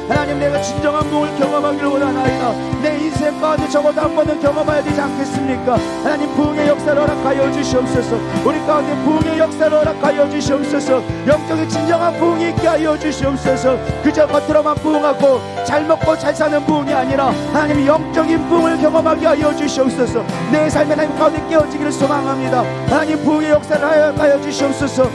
A: 하나님 내가 진정한 부흥을 경험하기를 원하나이다. 내 인생 가운데 적어도 한 번은 경험해야 되지 않겠습니까? 하나님 부흥의 역사를 허락하여 주시옵소서. 우리 가운데 부흥의 역사를 허락하여 주시옵소서. 영적인 진정한 부흥이 있게 하여 주시옵소서. 그저 겉으로만 부흥하고 잘 먹고 잘 사는 부흥이 아니라 하나님 영적인 부흥을 경험하게 하여 주시옵소서. 내 삶의 하나님 가운데 깨어지기를 소망합니다. 하나님 부흥의 역사를 하여 주시옵소서.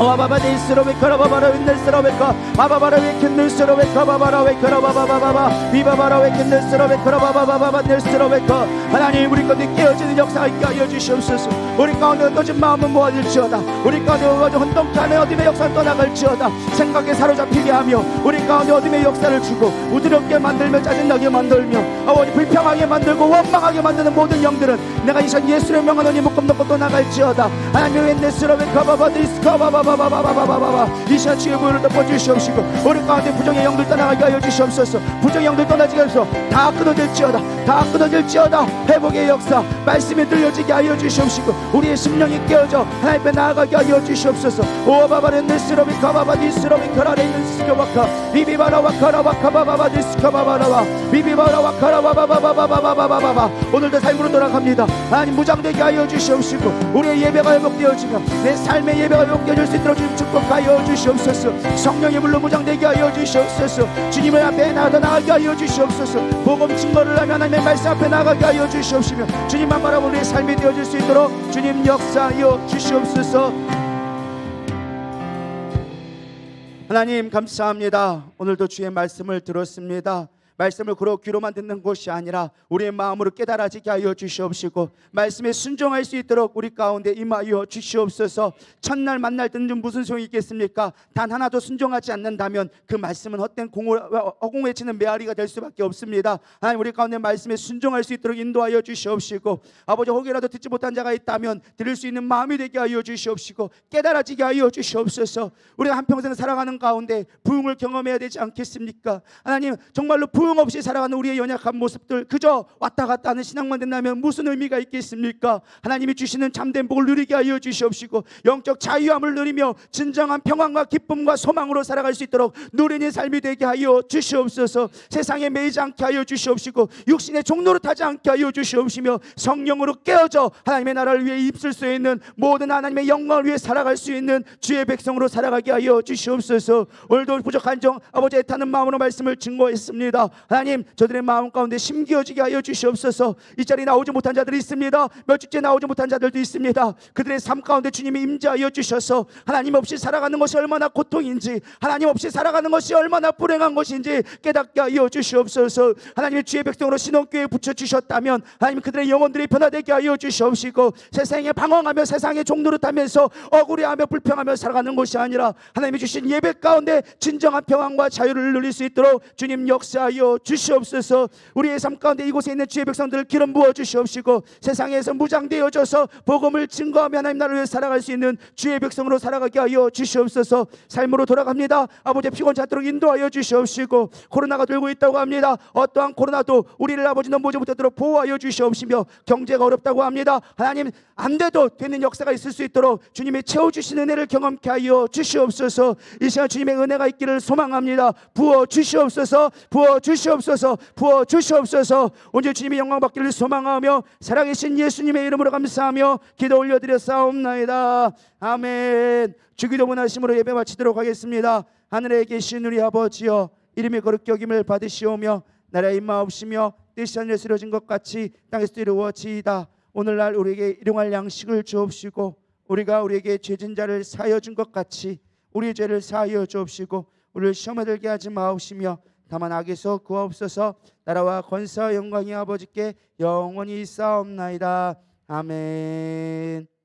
A: 와바바디스로베 커라바바라 윈들스로베커 바바바라 윈들스로베커 바바라 웨커라바바바바 비바바라 윈들스로베 커라바바바바 넬스로베커 하나님 우리 가운데 깨어지는 역사가 있게 하여 주시옵소서. 우리 가운데 어떠진 마음은 모아질지어다. 우리 가운데 혼동케 하는 어둠의 역사를 떠나갈지어다. 생각에 사로잡히게 하며 우리 가운데 어둠의 역사를 주고 부드럽게 만들며 짜증나게 만들며 아버지 불평하게 만들고 원망하게 만드는 모든 영들은 내가 이산 예수의 명하노니 묶음 놓고 떠나갈지어다. 하나님 웬네스로베커 바바디스커 바바바바바바바바바 이 시간 주의 보혈을 덮어주시옵시고 우리 가운데 부정의 영들 떠나가게 하여 주시옵소서. 부정의 영들 떠나지게 하소서. 다 끊어질지어다. 다 끊어질지어다. 회복의 역사 말씀이 들려지게 하여 주시옵시고 우리의 심령이 깨어져 하나님 앞에 나아가게 하여 주시옵소서. 오바바는 네스로비 카바바디스로비 카라레 있는 스코바카 비비바라와 카라바카 바바바디스카 바바라와 비비바라와 카라바바바바바바바바바 오늘도 삶으로 돌아갑니다. 하나님 무장되게 하여 주시옵시고 우리의 예배가 회복되어지며 내 삶의 예배가 회복되어질 수 있도록 주님 축복하여 주시옵소서. 성령의 물로 무장되게 하여 주시옵소서. 주님의 앞에 나아가게 하여 주시옵소서. 복음 증거를 하며 하나님의 말씀 앞에 나아가게 하여 주시옵시며 주님만 바라보는 우리의 삶이 되어질 수 있도록 주님 역사하여 주시옵소서. 하나님 감사합니다. 오늘도 주의 말씀을 들었습니다. 말씀을 귀로만 듣는 것이 아니라 우리의 마음으로 깨달아지게 하여 주시옵시고 말씀에 순종할 수 있도록 우리 가운데 임하여 주시옵소서. 첫날 만날 때는 무슨 소용이 있겠습니까? 단 하나도 순종하지 않는다면 그 말씀은 헛된 허공에 치는 메아리가 될 수밖에 없습니다. 하나님 우리 가운데 말씀에 순종할 수 있도록 인도하여 주시옵시고 아버지 혹이라도 듣지 못한 자가 있다면 들을 수 있는 마음이 되게 하여 주시옵시고 깨달아지게 하여 주시옵소서. 우리가 한평생 살아가는 가운데 부흥을 경험해야 되지 않겠습니까? 하나님 정말로 부흥 없이 살아가는 우리의 연약한 모습들 그저 왔다 갔다 하는 신앙만 된다면 무슨 의미가 있겠습니까? 하나님이 주시는 참된 복을 누리게 하여 주시옵시고 영적 자유함을 누리며 진정한 평안과 기쁨과 소망으로 살아갈 수 있도록 누리는 삶이 되게 하여 주시옵소서. 세상에 매이지 않게 하여 주시옵시고 육신의 종로로 타지 않게 하여 주시옵시며 성령으로 깨어져 하나님의 나라를 위해 입술 수 있는 모든 하나님의 영광을 위해 살아갈 수 있는 주의 백성으로 살아가게 하여 주시옵소서. 오늘도 부족한 정 아버지 애타는 마음으로 말씀을 증거했습니다. 하나님 저들의 마음 가운데 심기어지게 하여 주시옵소서. 이 자리에 나오지 못한 자들이 있습니다. 몇 주째 나오지 못한 자들도 있습니다. 그들의 삶 가운데 주님이 임재하여 주셔서 하나님 없이 살아가는 것이 얼마나 고통인지 하나님 없이 살아가는 것이 얼마나 불행한 것인지 깨닫게 하여 주시옵소서. 하나님의 주의 백성으로 신혼교회에 붙여주셨다면 하나님 그들의 영혼들이 변화되게 하여 주시옵시고 세상에 방황하며 세상의 종노릇하면서 억울해하며 불평하며 살아가는 것이 아니라 하나님이 주신 예배 가운데 진정한 평안과 자유를 누릴 수 있도록 주님 역사하여 주시옵소서. 우리의 삶 가운데 이곳에 있는 주의 백성들을 기름 부어 주시옵시고 세상에서 무장되어져서 복음을 증거하며 하나님 나라를 위해 살아갈 수 있는 주의 백성으로 살아가게 하여 주시옵소서. 삶으로 돌아갑니다. 아버지 피곤치 않도록 인도하여 주시옵시고 코로나가 들고 있다고 합니다. 어떠한 코로나도 우리를 아버지 넘보지 못하도록 보호하여 주시옵시며 경제가 어렵다고 합니다. 하나님 안 돼도 되는 역사가 있을 수 있도록 주님의 채워주시는 은혜를 경험케 하여 주시옵소서. 이 시간 주님의 은혜가 있기를 소망합니다. 부어 주시옵소서. 부어 주시옵소서. 부어 주시옵소서. 오늘 주님의 영광 받기를 소망하며 살아계신 예수님의 이름으로 감사하며 기도 올려드렸사옵나이다. 아멘. 주기도 문하심으로 예배 마치도록 하겠습니다. 하늘에 계신 우리 아버지여 이름이 거룩히 여김을 받으시오며 나라의 임하옵시며 뜻이 하늘에서 이루어진 것 같이 땅에서도 이루어지이다. 오늘날 우리에게 일용할 양식을 주옵시고 우리가 우리에게 죄진 자를 사하여 준 것 같이 우리의 죄를 사하여 주옵시고 우리를 시험에 들게 하지 마옵시며 다만 악에서 구하옵소서. 나라와 권세와 영광이 아버지께 영원히 있사옵나이다. 아멘.